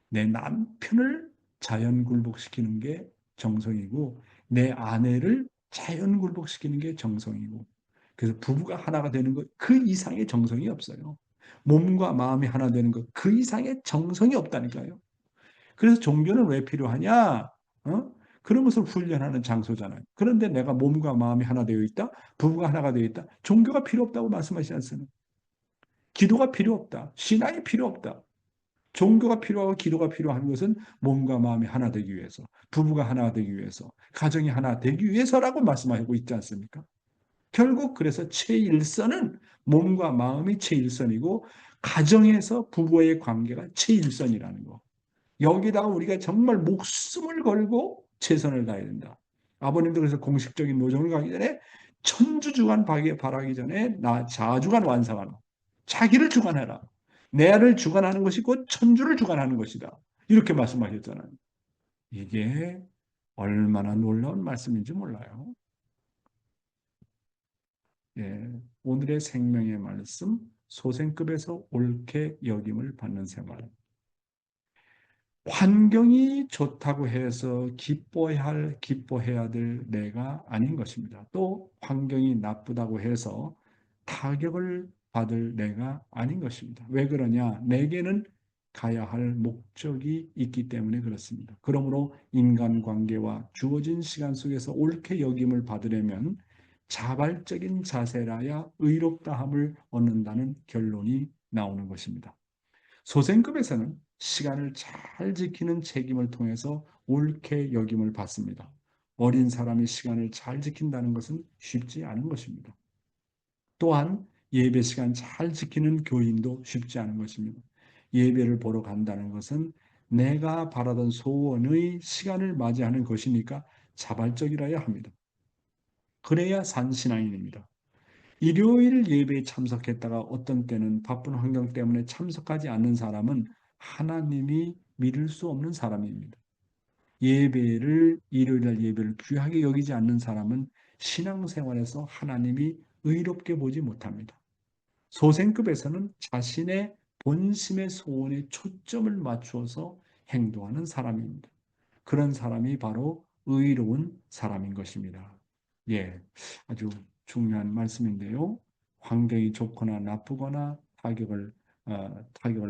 내 남편을 자연 굴복시키는 게 정성이고 내 아내를 자연 굴복시키는 게 정성이고 그래서 부부가 하나가 되는 것 그 이상의 정성이 없어요. 몸과 마음이 하나 되는 것 그 이상의 정성이 없다니까요. 그래서 종교는 왜 필요하냐? 어? 그런 것을 훈련하는 장소잖아요. 그런데 내가 몸과 마음이 하나 되어 있다. 부부가 하나가 되어 있다. 종교가 필요 없다고 말씀하시지 않습니까? 기도가 필요 없다. 신앙이 필요 없다. 종교가 필요하고 기도가 필요한 것은 몸과 마음이 하나 되기 위해서, 부부가 하나 되기 위해서, 가정이 하나 되기 위해서라고 말씀하고 있지 않습니까? 결국 그래서 최일선은 몸과 마음이 최일선이고 가정에서 부부의 관계가 최일선이라는 거. 여기다가 우리가 정말 목숨을 걸고 최선을 다해야 된다. 아버님도 그래서 공식적인 노정을 가기 전에 천주주간 바라기 전에 나 자주간 완성하라. 자기를 주관해라. 내 아를 주관하는 것이 곧 천주를 주관하는 것이다. 이렇게 말씀하셨잖아요. 이게 얼마나 놀라운 말씀인지 몰라요. 예, 오늘의 생명의 말씀, 소생급에서 옳게 여김을 받는 생활. 환경이 좋다고 해서 기뻐해야 될 내가 아닌 것입니다. 또 환경이 나쁘다고 해서 타격을 받을 내가 아닌 것입니다. 왜 그러냐? 내게는 가야 할 목적이 있기 때문에 그렇습니다. 그러므로 인간관계와 주어진 시간 속에서 옳게 여김을 받으려면 자발적인 자세라야 의롭다함을 얻는다는 결론이 나오는 것입니다. 소생급에서는 시간을 잘 지키는 책임을 통해서 옳게 여김을 받습니다. 어린 사람이 시간을 잘 지킨다는 것은 쉽지 않은 것입니다. 또한 예배 시간 잘 지키는 교인도 쉽지 않은 것입니다. 예배를 보러 간다는 것은 내가 바라던 소원의 시간을 맞이하는 것이니까 자발적이라야 합니다. 그래야 산신앙인입니다. 일요일 예배에 참석했다가 어떤 때는 바쁜 환경 때문에 참석하지 않는 사람은 하나님이 믿을 수 없는 사람입니다. 일요일날 예배를 귀하게 여기지 않는 사람은 신앙생활에서 하나님이 의롭게 보지 못합니다. 소생급에서는 자신의 본심의 소원에 초점을 맞추어서 행동하는 사람입니다. 그런 사람이 바로 의로운 사람인 것입니다. 예, 아주 중요한 말씀인데요. 환경이 좋거나 나쁘거나 타격을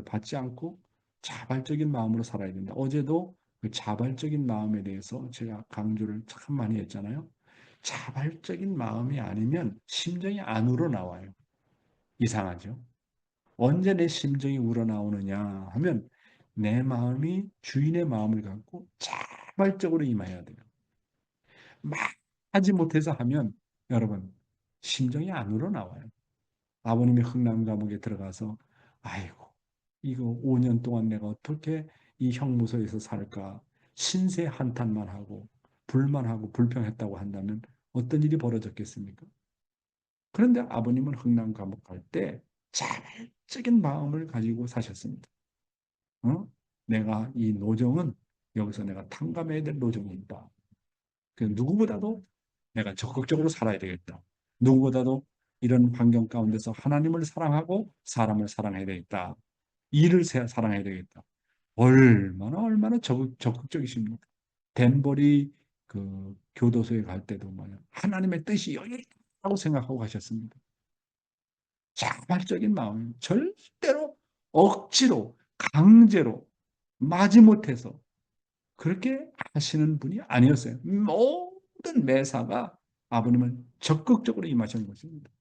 받지 않고 자발적인 마음으로 살아야 된다. 어제도 그 자발적인 마음에 대해서 제가 강조를 참 많이 했잖아요. 자발적인 마음이 아니면 심정이 안 우러나와요. 이상하죠? 언제 내 심정이 우러나오느냐 하면 내 마음이 주인의 마음을 갖고 자발적으로 임해야 돼요. 막 하지 못해서 하면 여러분 심정이 안 우러나와요. 아버님이 흥남 감옥에 들어가서 아이고 이거 5년 동안 내가 어떻게 이 형무소에서 살까 신세 한탄만 하고 불만하고 불평했다고 한다면 어떤 일이 벌어졌겠습니까? 그런데 아버님은 흥남 감옥 갈 때 자발적인 마음을 가지고 사셨습니다. 어? 내가 이 노정은 여기서 내가 탕감해야 될 노정이 있다. 그 누구보다도 내가 적극적으로 살아야 되겠다. 누구보다도 이런 환경 가운데서 하나님을 사랑하고 사람을 사랑해야 되겠다. 일을 사랑해야 되겠다. 얼마나 적극적이십니까? 덴버리 그 교도소에 갈 때도 말이야. 하나님의 뜻이 여기 있다고 생각하고 가셨습니다. 자발적인 마음, 절대로 억지로 강제로 마지못해서 그렇게 하시는 분이 아니었어요. 모든 매사가 아버님은 적극적으로 임하시는 것입니다.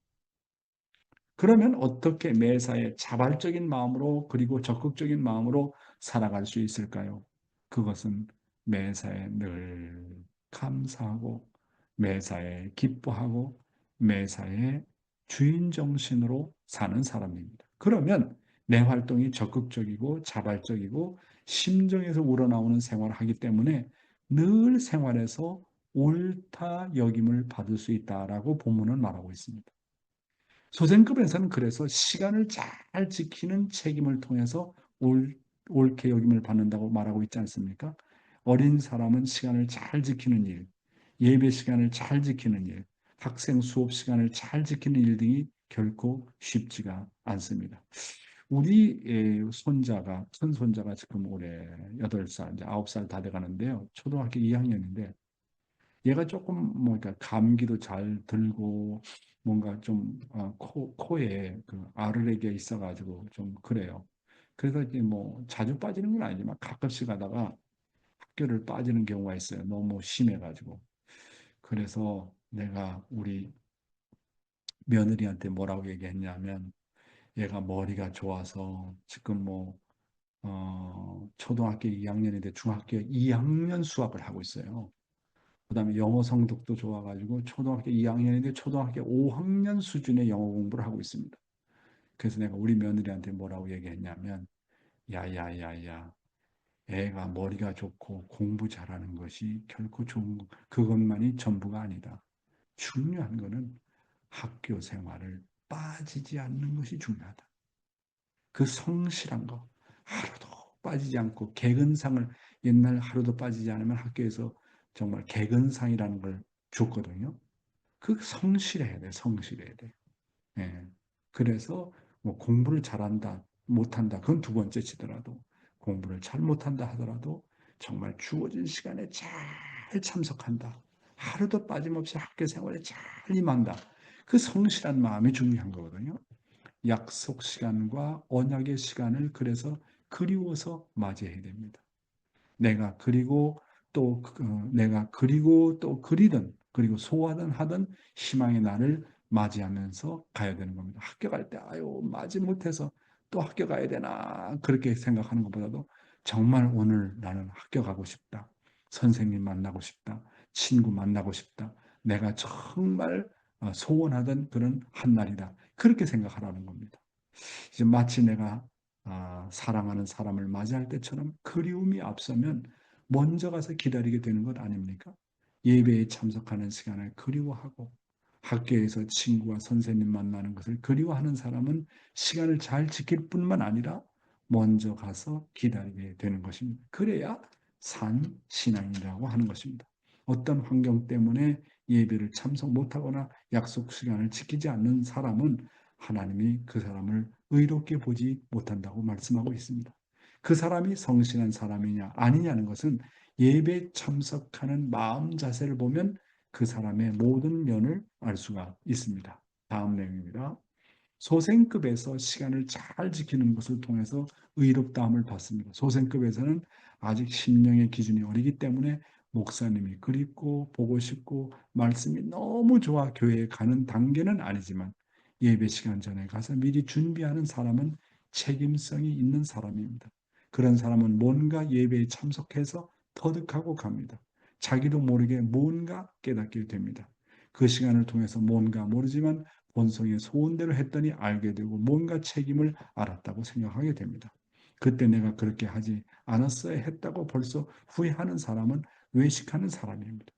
그러면 어떻게 매사에 자발적인 마음으로 그리고 적극적인 마음으로 살아갈 수 있을까요? 그것은 매사에 늘 감사하고 매사에 기뻐하고 매사에 주인 정신으로 사는 사람입니다. 그러면 내 활동이 적극적이고 자발적이고 심정에서 우러나오는 생활을 하기 때문에 늘 생활에서 옳다 여김을 받을 수 있다라고 본문은 말하고 있습니다. 소생급에서는 그래서 시간을 잘 지키는 책임을 통해서 옳게 여김을 받는다고 말하고 있지 않습니까? 어린 사람은 시간을 잘 지키는 일, 예배 시간을 잘 지키는 일, 학생 수업 시간을 잘 지키는 일 등이 결코 쉽지가 않습니다. 우리 손자가, 큰 손자가 지금 올해 8살, 이제 9살 다 돼가는데요. 초등학교 2학년인데, 얘가 조금 뭐 그러니까 감기도 잘 들고 뭔가 좀 코에 그 아르레기가 있어가지고 좀 그래요. 그래서 이제 뭐 자주 빠지는 건 아니지만 가끔씩 하다가 학교를 빠지는 경우가 있어요. 너무 심해가지고. 그래서 내가 우리 며느리한테 뭐라고 얘기했냐면 얘가 머리가 좋아서 지금 뭐 초등학교 2학년인데 중학교 2학년 수학을 하고 있어요. 그다음에 영어 성적도 좋아가지고 초등학교 2학년인데 초등학교 5학년 수준의 영어 공부를 하고 있습니다. 그래서 내가 우리 며느리한테 뭐라고 얘기했냐면 야야야야 애가 머리가 좋고 공부 잘하는 것이 결코 좋은 그것만이 전부가 아니다. 중요한 거는 학교 생활을 빠지지 않는 것이 중요하다. 그 성실한 거 하루도 빠지지 않고 개근상을 옛날 하루도 빠지지 않으면 학교에서 정말 개근상이라는 걸 줬거든요. 그 성실해야 돼, 성실해야 돼. 예. 그래서 뭐 공부를 잘한다, 못한다, 그건 두 번째 치더라도 공부를 잘 못한다 하더라도 정말 주어진 시간에 잘 참석한다. 하루도 빠짐없이 학교 생활에 잘 임한다. 그 성실한 마음이 중요한 거거든요. 약속 시간과 언약의 시간을 그래서 그리워서 맞이해야 됩니다. 내가 그리고 또 그리든 그리고 소화든 하든 희망의 날을 맞이하면서 가야 되는 겁니다. 학교 갈 때 아유 맞이 못해서 또 학교 가야 되나 그렇게 생각하는 것보다도 정말 오늘 나는 학교 가고 싶다. 선생님 만나고 싶다. 친구 만나고 싶다. 내가 정말 소원하던 그런 한 날이다. 그렇게 생각하라는 겁니다. 이제 마치 내가 사랑하는 사람을 맞이할 때처럼 그리움이 앞서면 먼저 가서 기다리게 되는 것 아닙니까? 예배에 참석하는 시간을 그리워하고 학교에서 친구와 선생님 만나는 것을 그리워하는 사람은 시간을 잘 지킬 뿐만 아니라 먼저 가서 기다리게 되는 것입니다. 그래야 산 신앙이라고 하는 것입니다. 어떤 환경 때문에 예배를 참석 못하거나 약속 시간을 지키지 않는 사람은 하나님이 그 사람을 의롭게 보지 못한다고 말씀하고 있습니다. 그 사람이 성실한 사람이냐 아니냐는 것은 예배 참석하는 마음 자세를 보면 그 사람의 모든 면을 알 수가 있습니다. 다음 내용입니다. 소생급에서 시간을 잘 지키는 것을 통해서 의롭다함을 받습니다. 소생급에서는 아직 심령의 기준이 어리기 때문에 목사님이 그립고 보고 싶고 말씀이 너무 좋아 교회에 가는 단계는 아니지만 예배 시간 전에 가서 미리 준비하는 사람은 책임성이 있는 사람입니다. 그런 사람은 뭔가 예배에 참석해서 터득하고 갑니다. 자기도 모르게 뭔가 깨닫게 됩니다. 그 시간을 통해서 뭔가 모르지만 본성의 소원대로 했더니 알게 되고 뭔가 책임을 알았다고 생각하게 됩니다. 그때 내가 그렇게 하지 않았어야 했다고 벌써 후회하는 사람은 외식하는 사람입니다.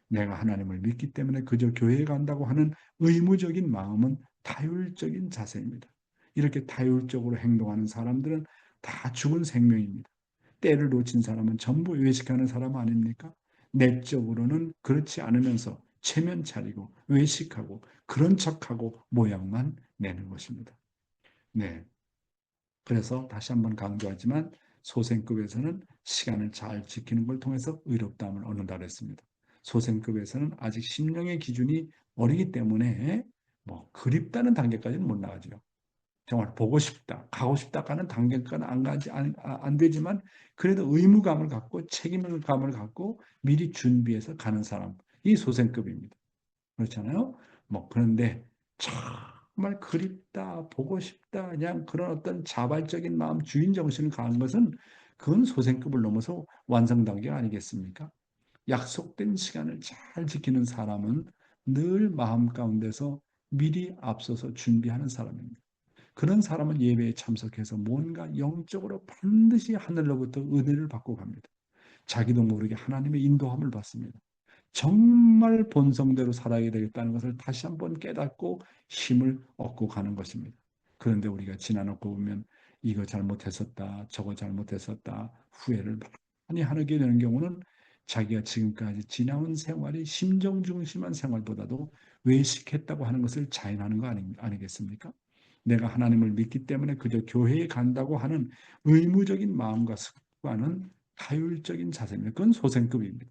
내가 하나님을 믿기 때문에 그저 교회에 간다고 하는 의무적인 마음은 타율적인 자세입니다. 이렇게 타율적으로 행동하는 사람들은 다 죽은 생명입니다. 때를 놓친 사람은 전부 외식하는 사람 아닙니까? 내적으로는 그렇지 않으면서 체면 차리고 외식하고 그런 척하고 모양만 내는 것입니다. 네. 그래서 다시 한번 강조하지만 소생급에서는 시간을 잘 지키는 걸 통해서 의롭다함을 얻는다 그랬습니다. 소생급에서는 아직 심령의 기준이 어리기 때문에 뭐 그립다는 단계까지는 못 나가죠. 정말 보고 싶다, 가고 싶다 하는 단계까지는 안 되지만 그래도 의무감을 갖고 책임감을 갖고 미리 준비해서 가는 사람, 이 소생급입니다. 그렇잖아요. 뭐 그런데 참 정말 그립다, 보고 싶다, 그냥 그런 어떤 자발적인 마음, 주인 정신을 가한 것은 그건 소생급을 넘어서 완성 단계 아니겠습니까? 약속된 시간을 잘 지키는 사람은 늘 마음 가운데서 미리 앞서서 준비하는 사람입니다. 그런 사람은 예배에 참석해서 뭔가 영적으로 반드시 하늘로부터 은혜를 받고 갑니다. 자기도 모르게 하나님의 인도함을 받습니다. 정말 본성대로 살아야 되겠다는 것을 다시 한번 깨닫고 힘을 얻고 가는 것입니다. 그런데 우리가 지나놓고 보면 이거 잘못했었다, 저거 잘못했었다, 후회를 많이 하게 되는 경우는 자기가 지금까지 지나온 생활이 심정 중심한 생활보다도 외식했다고 하는 것을 자인하는 거 아니겠습니까? 내가 하나님을 믿기 때문에 그저 교회에 간다고 하는 의무적인 마음과 습관은 타율적인 자세입니다. 그건 소생급입니다.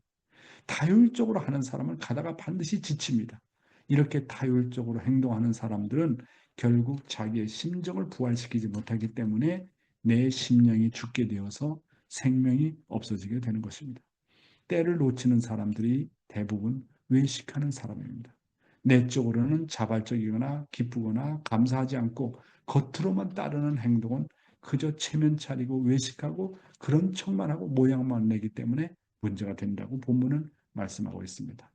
타율적으로 하는 사람은 가다가 반드시 지칩니다. 이렇게 타율적으로 행동하는 사람들은 결국 자기의 심정을 부활시키지 못하기 때문에 내 심령이 죽게 되어서 생명이 없어지게 되는 것입니다. 때를 놓치는 사람들이 대부분 외식하는 사람입니다. 내적으로는 자발적이거나 기쁘거나 감사하지 않고 겉으로만 따르는 행동은 그저 체면 차리고 외식하고 그런 척만 하고 모양만 내기 때문에 문제가 된다고 본문은 말씀하고 있습니다.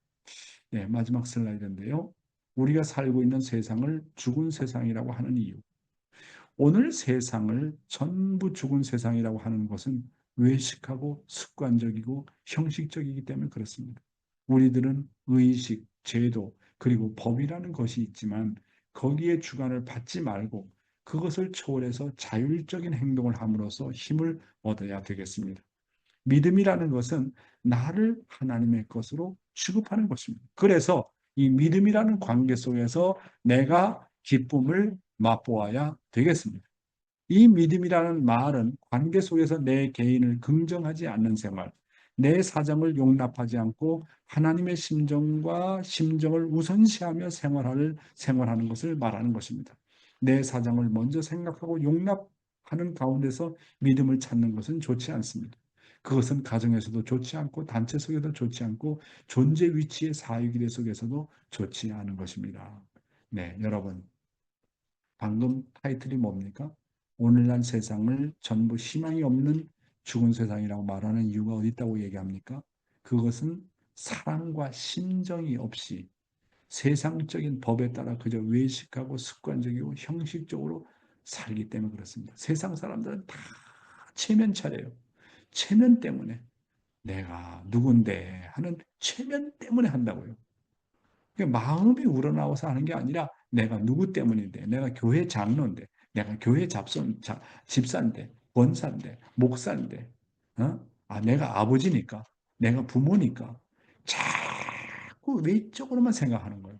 네, 마지막 슬라이드인데요. 우리가 살고 있는 세상을 죽은 세상이라고 하는 이유. 오늘 세상을 전부 죽은 세상이라고 하는 것은 외식하고 습관적이고 형식적이기 때문에 그렇습니다. 우리들은 의식, 제도, 그리고 법이라는 것이 있지만 거기에 주관을 받지 말고 그것을 초월해서 자율적인 행동을 함으로써 힘을 얻어야 되겠습니다. 믿음이라는 것은 나를 하나님의 것으로 취급하는 것입니다. 그래서 이 믿음이라는 관계 속에서 내가 기쁨을 맛보아야 되겠습니다. 이 믿음이라는 말은 관계 속에서 내 개인을 긍정하지 않는 생활, 내 사정을 용납하지 않고 하나님의 심정과 심정을 우선시하며 생활하는 것을 말하는 것입니다. 내 사정을 먼저 생각하고 용납하는 가운데서 믿음을 찾는 것은 좋지 않습니다. 그것은 가정에서도 좋지 않고 단체 속에도 좋지 않고 존재 위치의 사회기대 속에서도 좋지 않은 것입니다. 네, 여러분. 방금 타이틀이 뭡니까? 오늘날 세상을 전부 희망이 없는 죽은 세상이라고 말하는 이유가 어디 있다고 얘기합니까? 그것은 사랑과 심정이 없이 세상적인 법에 따라 그저 외식하고 습관적이고 형식적으로 살기 때문에 그렇습니다. 세상 사람들은 다 체면 차려요. 체면 때문에 내가 누군데 하는 체면 때문에 한다고요. 마음이 우러나와서 하는 게 아니라 내가 누구 때문인데, 내가 교회 장로인데, 내가 교회 집사인데, 권사인데, 목사인데, 내가 아버지니까, 내가 부모니까 자꾸 외적으로만 생각하는 거예요.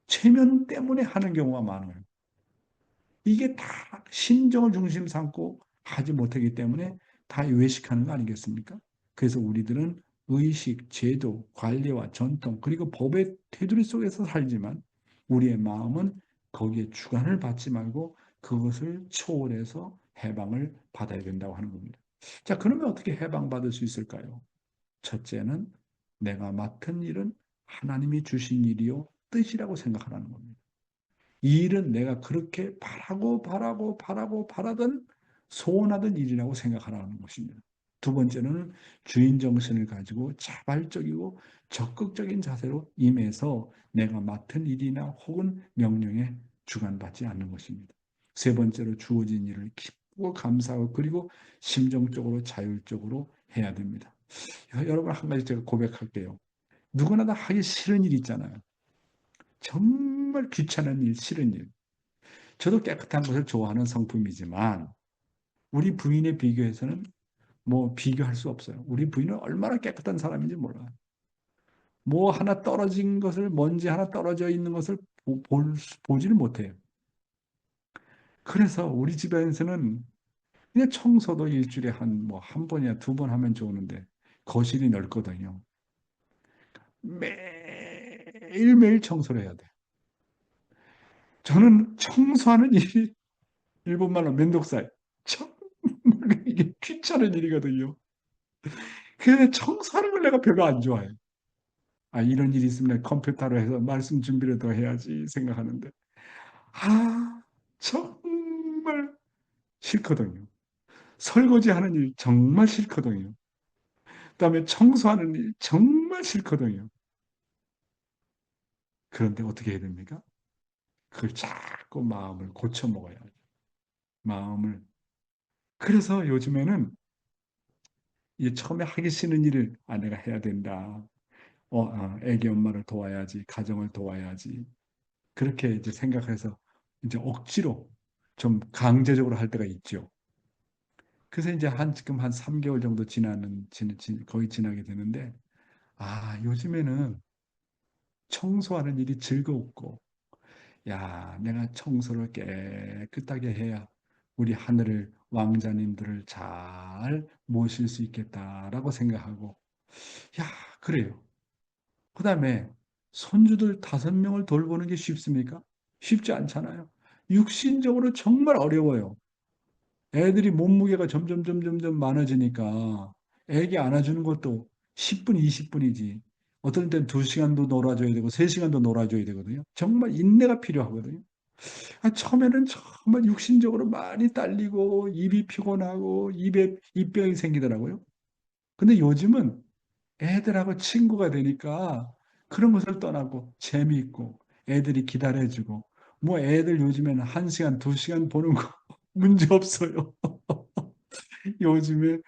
체면 때문에 하는 경우가 많아요. 이게 다 심정을 중심 삼고 하지 못하기 때문에 다 외식하는 거 아니겠습니까? 그래서 우리들은 의식, 제도, 관리와 전통, 그리고 법의 테두리 속에서 살지만 우리의 마음은 거기에 주관을 받지 말고 그것을 초월해서 해방을 받아야 된다고 하는 겁니다. 자, 그러면 어떻게 해방받을 수 있을까요? 첫째는 내가 맡은 일은 하나님이 주신 일이요 뜻이라고 생각하라는 겁니다. 이 일은 내가 그렇게 바라던 소원하던 일이라고 생각하라는 것입니다. 두 번째는 주인 정신을 가지고 자발적이고 적극적인 자세로 임해서 내가 맡은 일이나 혹은 명령에 주관받지 않는 것입니다. 세 번째로 주어진 일을 기쁘고 감사하고 그리고 심정적으로 자율적으로 해야 됩니다. 여러분 한 가지 제가 고백할게요. 누구나 다 하기 싫은 일 있잖아요. 정말 귀찮은 일, 싫은 일. 저도 깨끗한 것을 좋아하는 성품이지만 우리 부인에 비교해서는 뭐 비교할 수 없어요. 우리 부인은 얼마나 깨끗한 사람인지 몰라요. 뭐 하나 떨어진 것을, 먼지 하나 떨어져 있는 것을 보지를 못해요. 그래서 우리 집에서는 그냥 청소도 일주일에 한 번이나 두 번 하면 좋은데 거실이 넓거든요. 매일매일 청소를 해야 돼. 저는 청소하는 일이 일본말로 면독살. 정말 이게 귀찮은 일이거든요. 그래서 청소하는 걸 내가 별로 안 좋아해. 이런 일이 있으면 컴퓨터로 해서 말씀 준비를 더 해야지 생각하는데. 아, 정말 싫거든요. 설거지하는 일 정말 싫거든요. 그다음에 청소하는 일 정말 싫거든요. 그런데 어떻게 해야 됩니까? 그걸 자꾸 마음을 고쳐 먹어야 죠 마음을. 그래서 요즘에는 이 처음에 하기 싫은 일을 내가 해야 된다. 애기 엄마를 도와야지, 가정을 도와야지. 그렇게 이제 생각해서 이제 억지로 좀 강제적으로 할 때가 있죠. 그래서 이제 지금 한 3개월 정도 거의 지나게 되는데, 요즘에는 청소하는 일이 즐겁고, 야, 내가 청소를 깨끗하게 해야 우리 하늘 왕자님들을 잘 모실 수 있겠다라고 생각하고, 야, 그래요. 그 다음에 손주들 5명을 돌보는 게 쉽습니까? 쉽지 않잖아요. 육신적으로 정말 어려워요. 애들이 몸무게가 점점 많아지니까 애기 안아주는 것도 10분, 20분이지. 어떤 때는 2시간도 놀아줘야 되고 3시간도 놀아줘야 되거든요. 정말 인내가 필요하거든요. 처음에는 정말 육신적으로 많이 딸리고 입이 피곤하고 입에 입병이 생기더라고요. 근데 요즘은 애들하고 친구가 되니까 그런 것을 떠나고 재미있고 애들이 기다려주고 뭐 애들 요즘에는 1시간, 2시간 보는 거 문제 없어요. 요즘에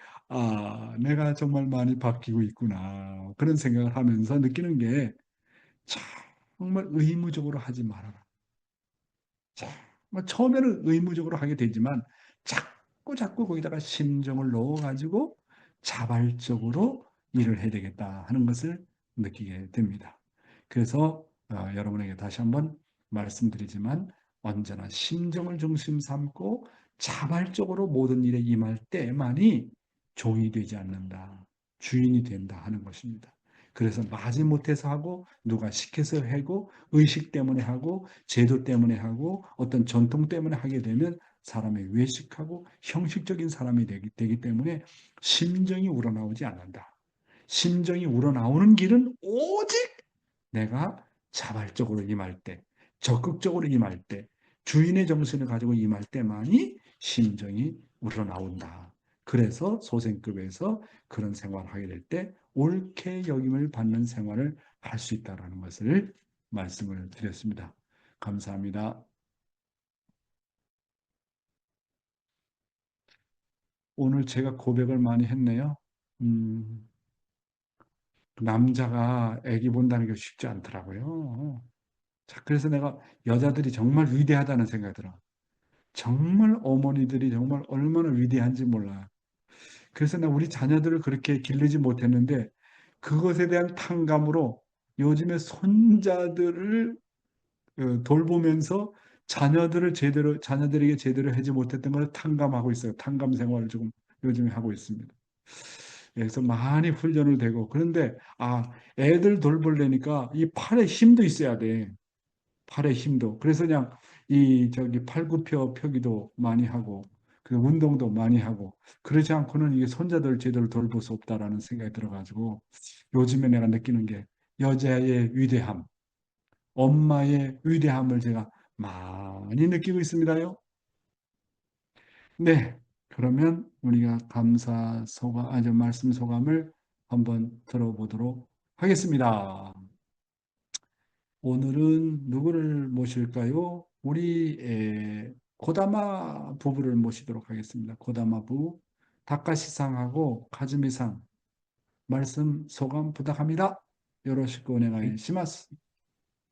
내가 정말 많이 바뀌고 있구나. 그런 생각을 하면서 느끼는 게 정말 의무적으로 하지 말아라. 처음에는 의무적으로 하게 되지만 자꾸 거기다가 심정을 넣어가지고 자발적으로 일을 해야 되겠다 하는 것을 느끼게 됩니다. 그래서 여러분에게 다시 한번 말씀드리지만 언제나 심정을 중심 삼고 자발적으로 모든 일에 임할 때만이 종이 되지 않는다. 주인이 된다 하는 것입니다. 그래서 마지못해서 하고 누가 시켜서 하고 의식 때문에 하고 제도 때문에 하고 어떤 전통 때문에 하게 되면 사람이 외식하고 형식적인 사람이 되기 때문에 심정이 우러나오지 않는다. 심정이 우러나오는 길은 오직 내가 자발적으로 임할 때, 적극적으로 임할 때, 주인의 정신을 가지고 임할 때만이 심정이 우러나온다. 그래서 소생급에서 그런 생활을 하게 될 때 옳게 여김을 받는 생활을 할 수 있다는 것을 말씀을 드렸습니다. 감사합니다. 오늘 제가 고백을 많이 했네요. 음, 남자가 아기 본다는 게 쉽지 않더라고요. 자, 그래서 내가 여자들이 정말 위대하다는 생각이 들어. 정말 어머니들이 정말 얼마나 위대한지 몰라요. 그래서 나 우리 자녀들을 그렇게 기르지 못했는데 그것에 대한 탕감으로 요즘에 손자들을 돌보면서 자녀들에게 제대로 하지 못했던 걸 탕감하고 있어요. 탕감 생활을 조금 요즘에 하고 있습니다. 그래서 많이 훈련을 되고 그런데 애들 돌보려니까 이 팔에 힘도 있어야 돼. 팔의 힘도. 그래서 그냥 팔굽혀 펴기도 많이 하고, 그 운동도 많이 하고, 그러지 않고는 이게 손자들 제대로 돌볼 수 없다라는 생각이 들어가지고, 요즘에 내가 느끼는 게 여자의 위대함, 엄마의 위대함을 제가 많이 느끼고 있습니다요. 네. 그러면 우리가 말씀 소감을 한번 들어보도록 하겠습니다. 오늘은 누구를 모실까요? 우리 고다마 부부를 모시도록 하겠습니다. 고다마 부 다카시상하고 카즈미상 말씀 소감 부탁합니다. 요로시쿠 はい、오네가이します.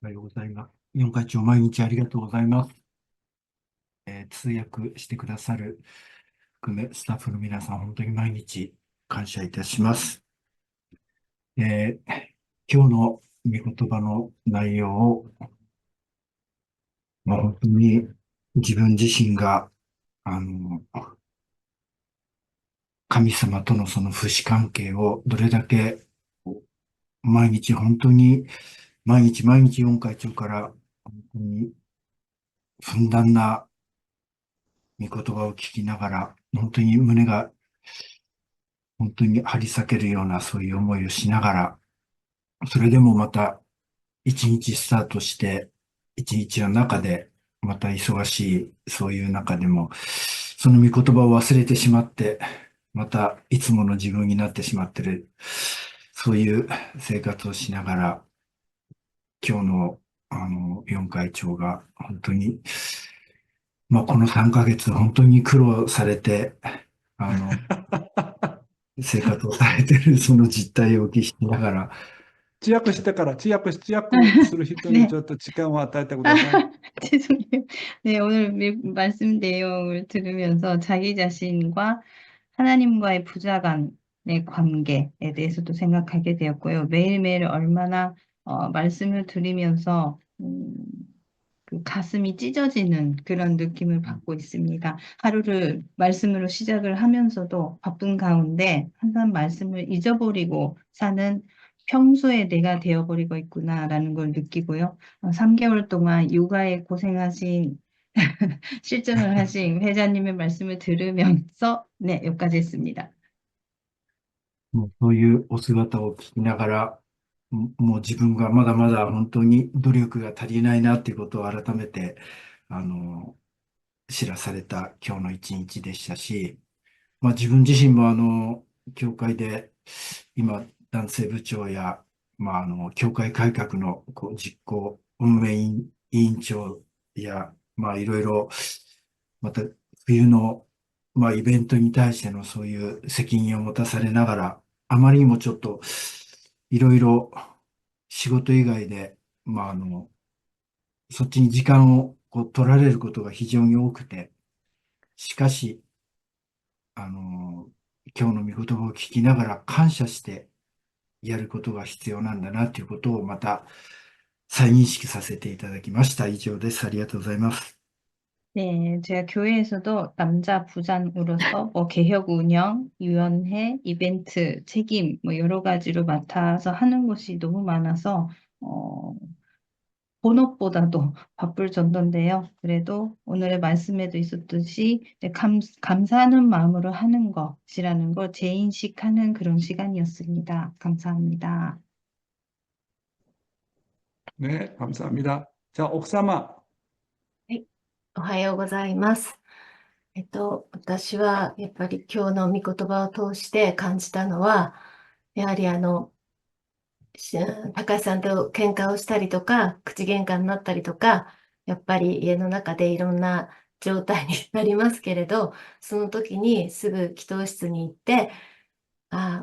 おはようございます。日本会長、毎日ありがとうございます。通訳してくださる含め、スタッフの皆さん、本当に毎日感謝いたします。今日の御言葉の内容を、本当に自分自身が、神様とのその父子関係をどれだけ毎日本当に毎日4会長から本当にふんだんな御言葉を聞きながら、本当に胸が本当に張り裂けるようなそういう思いをしながら、それでもまた一日スタートして、一日の中でまた忙しい、そういう中でも、その御言葉を忘れてしまって、またいつもの自分になってしまってる、そういう生活をしながら、今日の、4会長が本当に、まあ、この3ヶ月本当に苦労されて、あの、生活をされてるその実態をお聞きしながら、知訳する人にち 네. ょっと時間を与えてください。 죄송해요. 네, 오늘 말씀 내용을 들으면서 자기 자신과 하나님과의 부자간의 관계에 대해서도 생각하게 되었고요. 매일매일 얼마나 말씀을 들으면서 그 가슴이 찢어지는 그런 느낌을 받고 있습니다. 하루를 말씀으로 시작을 하면서도 바쁜 가운데 항상 말씀을 잊어버리고 사는 평소에 내가 되어버리고 있구나라는 걸 느끼고요. 3개월 동안 육아에 고생하신 실증을 하신 회장님의 말씀을 들으면서 네, 여기까지 했습니다. もうそういうお姿を聞きながら、もう自分がまだまだ本当に努力が足りないなっていうことを改めて、知らされた今日の一日でしたし、まあ自分自身も教会で今男性部長や、まあ教会改革の実行運営委員長や、まあいろいろ、また冬の、まあイベントに対してのそういう責任を持たされながら、あまりにもちょっといろいろ仕事以外で、まあそっちに時間を取られることが非常に多くて、しかし、今日の御言葉を聞きながら感謝してやることが必要なんだなということをまた再認識させていただきました。以上です。ありがとうございます。 네, 제가 교회에서도 남자 부장으로서 뭐 개혁 운영, 위원회, 이벤트, 책임 뭐 여러 가지로 맡아서 하는 것이 너무 많아서 본업보다도 바쁠 정도인데요. 그래도 오늘의 말씀에도 있었듯이 네, 감사하는 마음으로 하는 것이라는 걸 재인식하는 그런 시간이었습니다. 감사합니다. 네, 감사합니다. 자, 옥사마. おはようございます。私はやっぱり今日の御言葉を通して感じたのは、やはり高橋さんと喧嘩をしたりとか、口喧嘩になったりとか、やっぱり家の中でいろんな状態になりますけれど、その時にすぐ祈祷室に行って、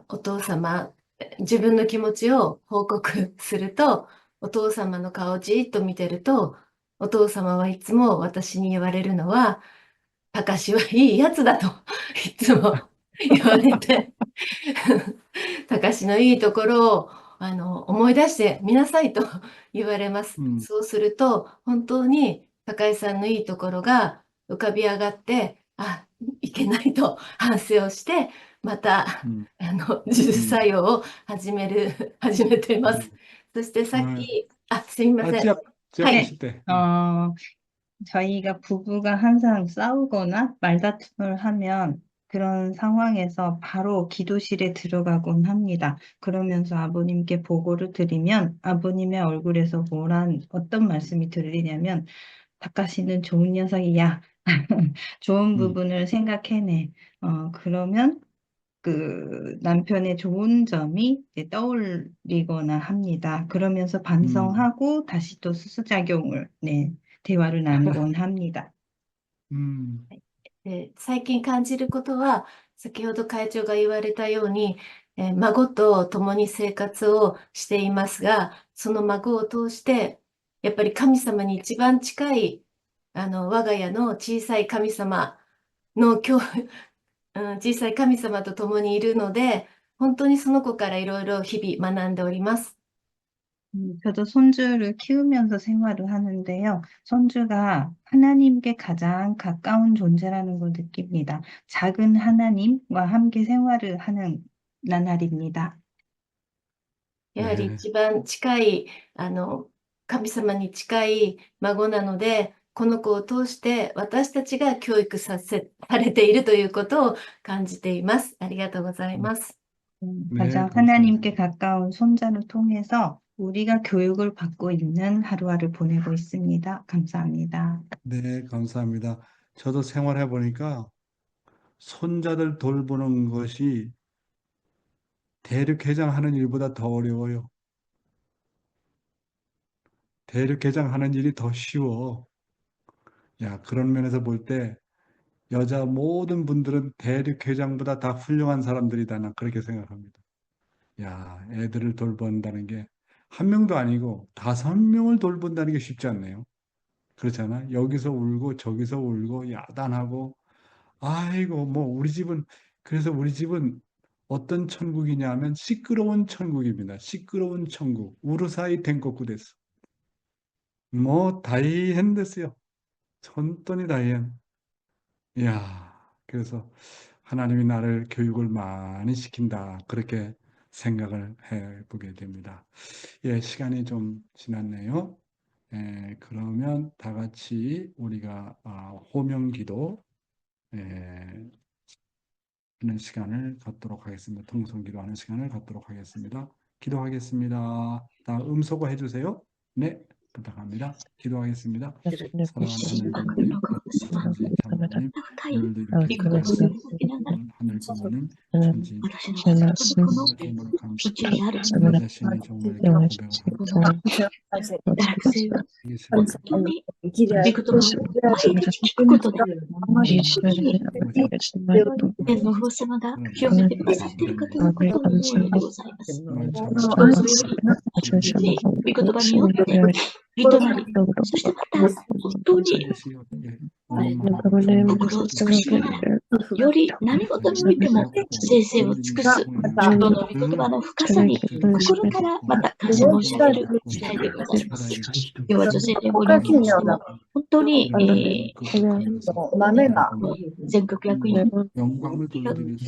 お父様、自分の気持ちを報告すると、お父様の顔をじーっと見てると、お父様はいつも私に言われるのは、高志はいいやつだといつも言われて、高志のいいところを思い出してみなさいと言われます。そうすると、本当に高井さんのいいところが浮かび上がって、いけないと反省をして、また、呪術作用を始めています。そしてさっき、すみません。はい。저희가 부부가 항상 싸우거나 말다툼을 하면 그런 상황에서 바로 기도실에 들어가곤 합니다. 그러면서 아버님께 보고를 드리면 아버님의 얼굴에서 어떤 말씀이 들리냐면 다카시는 좋은 녀석이야. 좋은 부분을 생각해내. 그러면 그 남편의 좋은 점이 이제 떠올리거나 합니다. 그러면서 반성하고 다시 또 수수작용을, 대화를 나누곤 합니다. 最近感じることは、先ほど会長が言われたように、孫と共に生活をしていますが、その孫を通して、やっぱり神様に一番近い、我が家の小さい神様の小さい神様と共にいるので、本当にその子からいろいろ日々学んでおります。 저도 손주를 키우면서 생활을 하는데요. 손주가 하나님께 가장 가까운 존재라는 걸 느낍니다. 작은 하나님과 함께 생활을 하는 나날입니다. やはり一番近い、神様に近い孫なので、この子を通して私たちが教育されているということを感じています。ありがとうございます。 가장 하나님께 가까운 손자를 통해서 우리가 교육을 받고 있는 하루하루 보내고 있습니다. 감사합니다. 네, 감사합니다. 저도 생활해 보니까 손자들 돌보는 것이 대륙회장 하는 일보다 더 어려워요. 대륙회장 하는 일이 더 쉬워. 야, 그런 면에서 볼 때 여자 모든 분들은 대륙회장보다 다 훌륭한 사람들이다. 난 그렇게 생각합니다. 야, 애들을 돌본다는 게 한 명도 아니고 5명을 돌본다는 게 쉽지 않네요. 그렇잖아. 여기서 울고 저기서 울고 야단하고 아이고 뭐 그래서 우리 집은 어떤 천국이냐 하면 시끄러운 천국입니다. 시끄러운 천국. 우르사이 댕거쿠 데스. 뭐 다이hen 됐어요. 혼돈이 다이hen. 이야, 그래서 하나님이 나를 교육을 많이 시킨다. 그렇게 생각을 해보게 됩니다. 예, 시간이 좀 지났네요. 예, 그러면 다 같이 우리가 호명기도 하는 시간을 갖도록 하겠습니다. 통성기도하는 시간을 갖도록 하겠습니다. 기도하겠습니다. 다 음소거 해주세요. 네, 부탁합니다. 기도하겠습니다. 사랑하는 하나님 부모님, 천지 장로님, 오늘도 이렇게 하늘 부모님, 천지 정말 감사합니다. 내 자신이 정말 이렇게 고백을天のお父様が清めてくださっていることのことを大いにございます。どうぞ御言葉によって人なり、そしてまた本当に心を尽くしながら、より何事においても生々を尽くす人の御言葉の深さに心からまた感謝申し上げる次第でございます。今日は女性連合におきましても、本当に、全国役員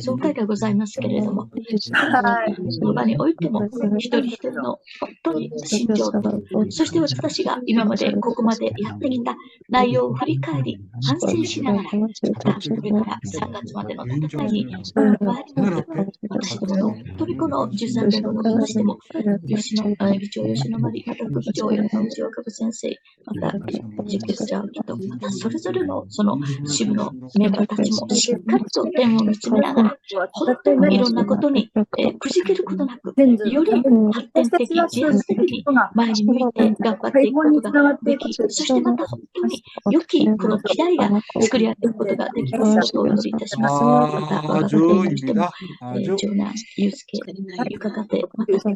総会がございますけれども、その場においても一人一人の本当に心情と、そして私たちが今までここまでやってきた内容を振り返り、反省しながら、またこれから3月までの戦いに加わりながら、私どものトビコの13連合の話でも、議長吉野真理、また副議長吉岡部先生、また実決者と、またそれぞれのその支部のメンバーたちもしっかりと点を見つめながら、本当にいろんなことにくじけることなく、より発展的、自発的に前に向いて頑張っていくことができ、そしてまた本当に良きこの期待が作り上げることができますようお祈りいたします。また我が家庭にしても、長男、祐介、ゆか家庭、また安成、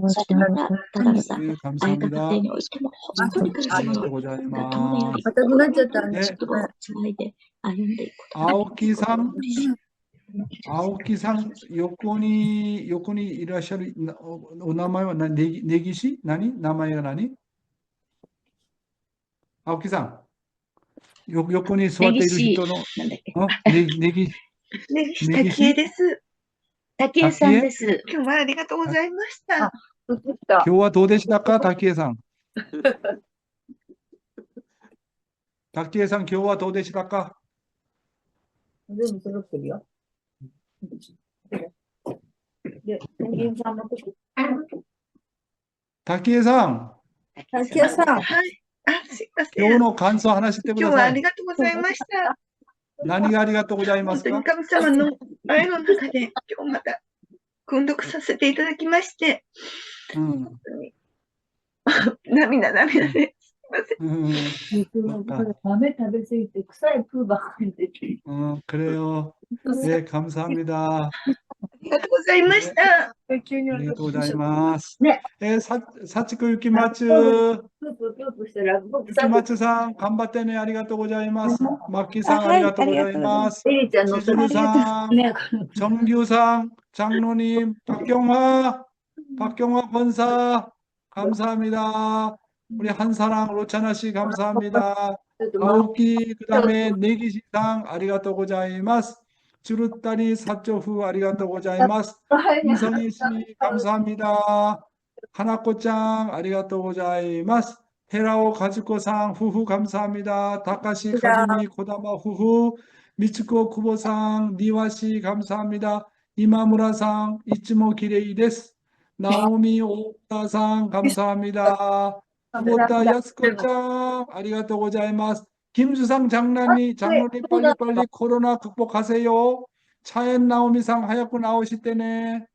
そしてまた田辺さん、綾香家庭においても本当に神様の共にあり、言葉をつないで歩んでいくことができます。青木さん、横にいらっしゃるお名前は根岸何名前が何青木さん、横に座っている人の根岸滝江です。滝江さんです。今日はありがとうございました。今日はどうでしたか、滝江さん。滝江さん、今日はどうでしたか。全部揃ってるよ。で、滝江さん。滝江さん。はい。すいません。今日の感想を話してください。今日はありがとうございました。何がありがとうございますか。本当に神様の愛の中で今日また訓読させていただきまして、本当に涙で。豆食べ過ぎて臭いプーばっかり出てる。그래요. 네, 감사합니다. ありがとうございました。ありがとうございます。ね。幸子ゆきまつ。ゆきまつさん、頑張ってね。ありがとうございます。マッキーさん、ありがとうございます。しずるさん、정규さん、장로님、박경화 권사, 감사합니다. 우리 한사랑 로차나 씨 감사합니다. 아오키 그다음에 내기시상 아리가또 고자이마스. 주루따리 사초후 아리가또 고자이마스. 이선희 씨 감사합니다. 하나코짱 아리가또 고자이마스. 헤라오 가즈코상 후후 감사합니다. 다카시 카즈미 고다마 후후. 미츠코 쿠보상 니와 씨 감사합니다. 이마무라상 이츠모 기레이 데스. 나오미 오타상 감사합니다. 오타 야스코짱 아리가또 고자이마스. 김수상 장로님 빨리빨리 코로나 극복하세요. 차엔 나오미상 하얗고 나오시대네.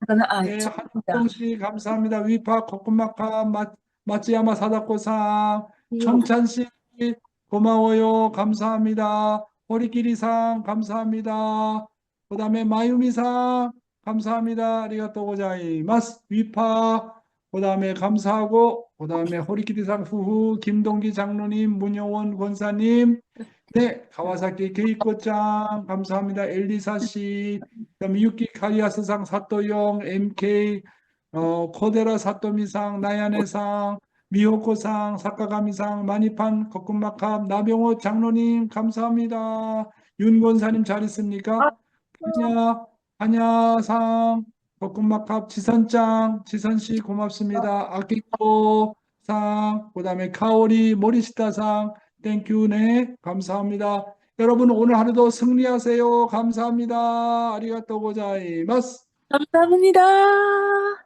네, 한동씨 감사합니다. 위파 코코마카 마츠야마 사다코상 청찬씨 고마워요. 감사합니다. 호리끼리상 감사합니다. 그 다음에 마유미상 감사합니다. 아리가또 고자이마스. 위파 그 다음에 감사하고 그 다음에 호리끼리상 후후 김동기 장로님 문효원 권사님 네 가와사키 게이코짱 감사합니다. 엘리사씨 그다음에 유키 카리아스상 사또용 MK 코데라 사또미상 나야네상 미호코상 사카가미상 마니판 거꾸마캅 나병호 장로님 감사합니다. 윤권사님 잘 있습니까? 한야상 거꾸마캅 지선짱 지선씨 고맙습니다. 아키코상 그 다음에 카오리 모리시타상 땡큐 네 감사합니다. 여러분 오늘 하루도 승리하세요. 감사합니다. 아리가또 고자이마스. 감사합니다.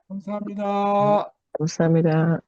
감사합니다. 감사합니다.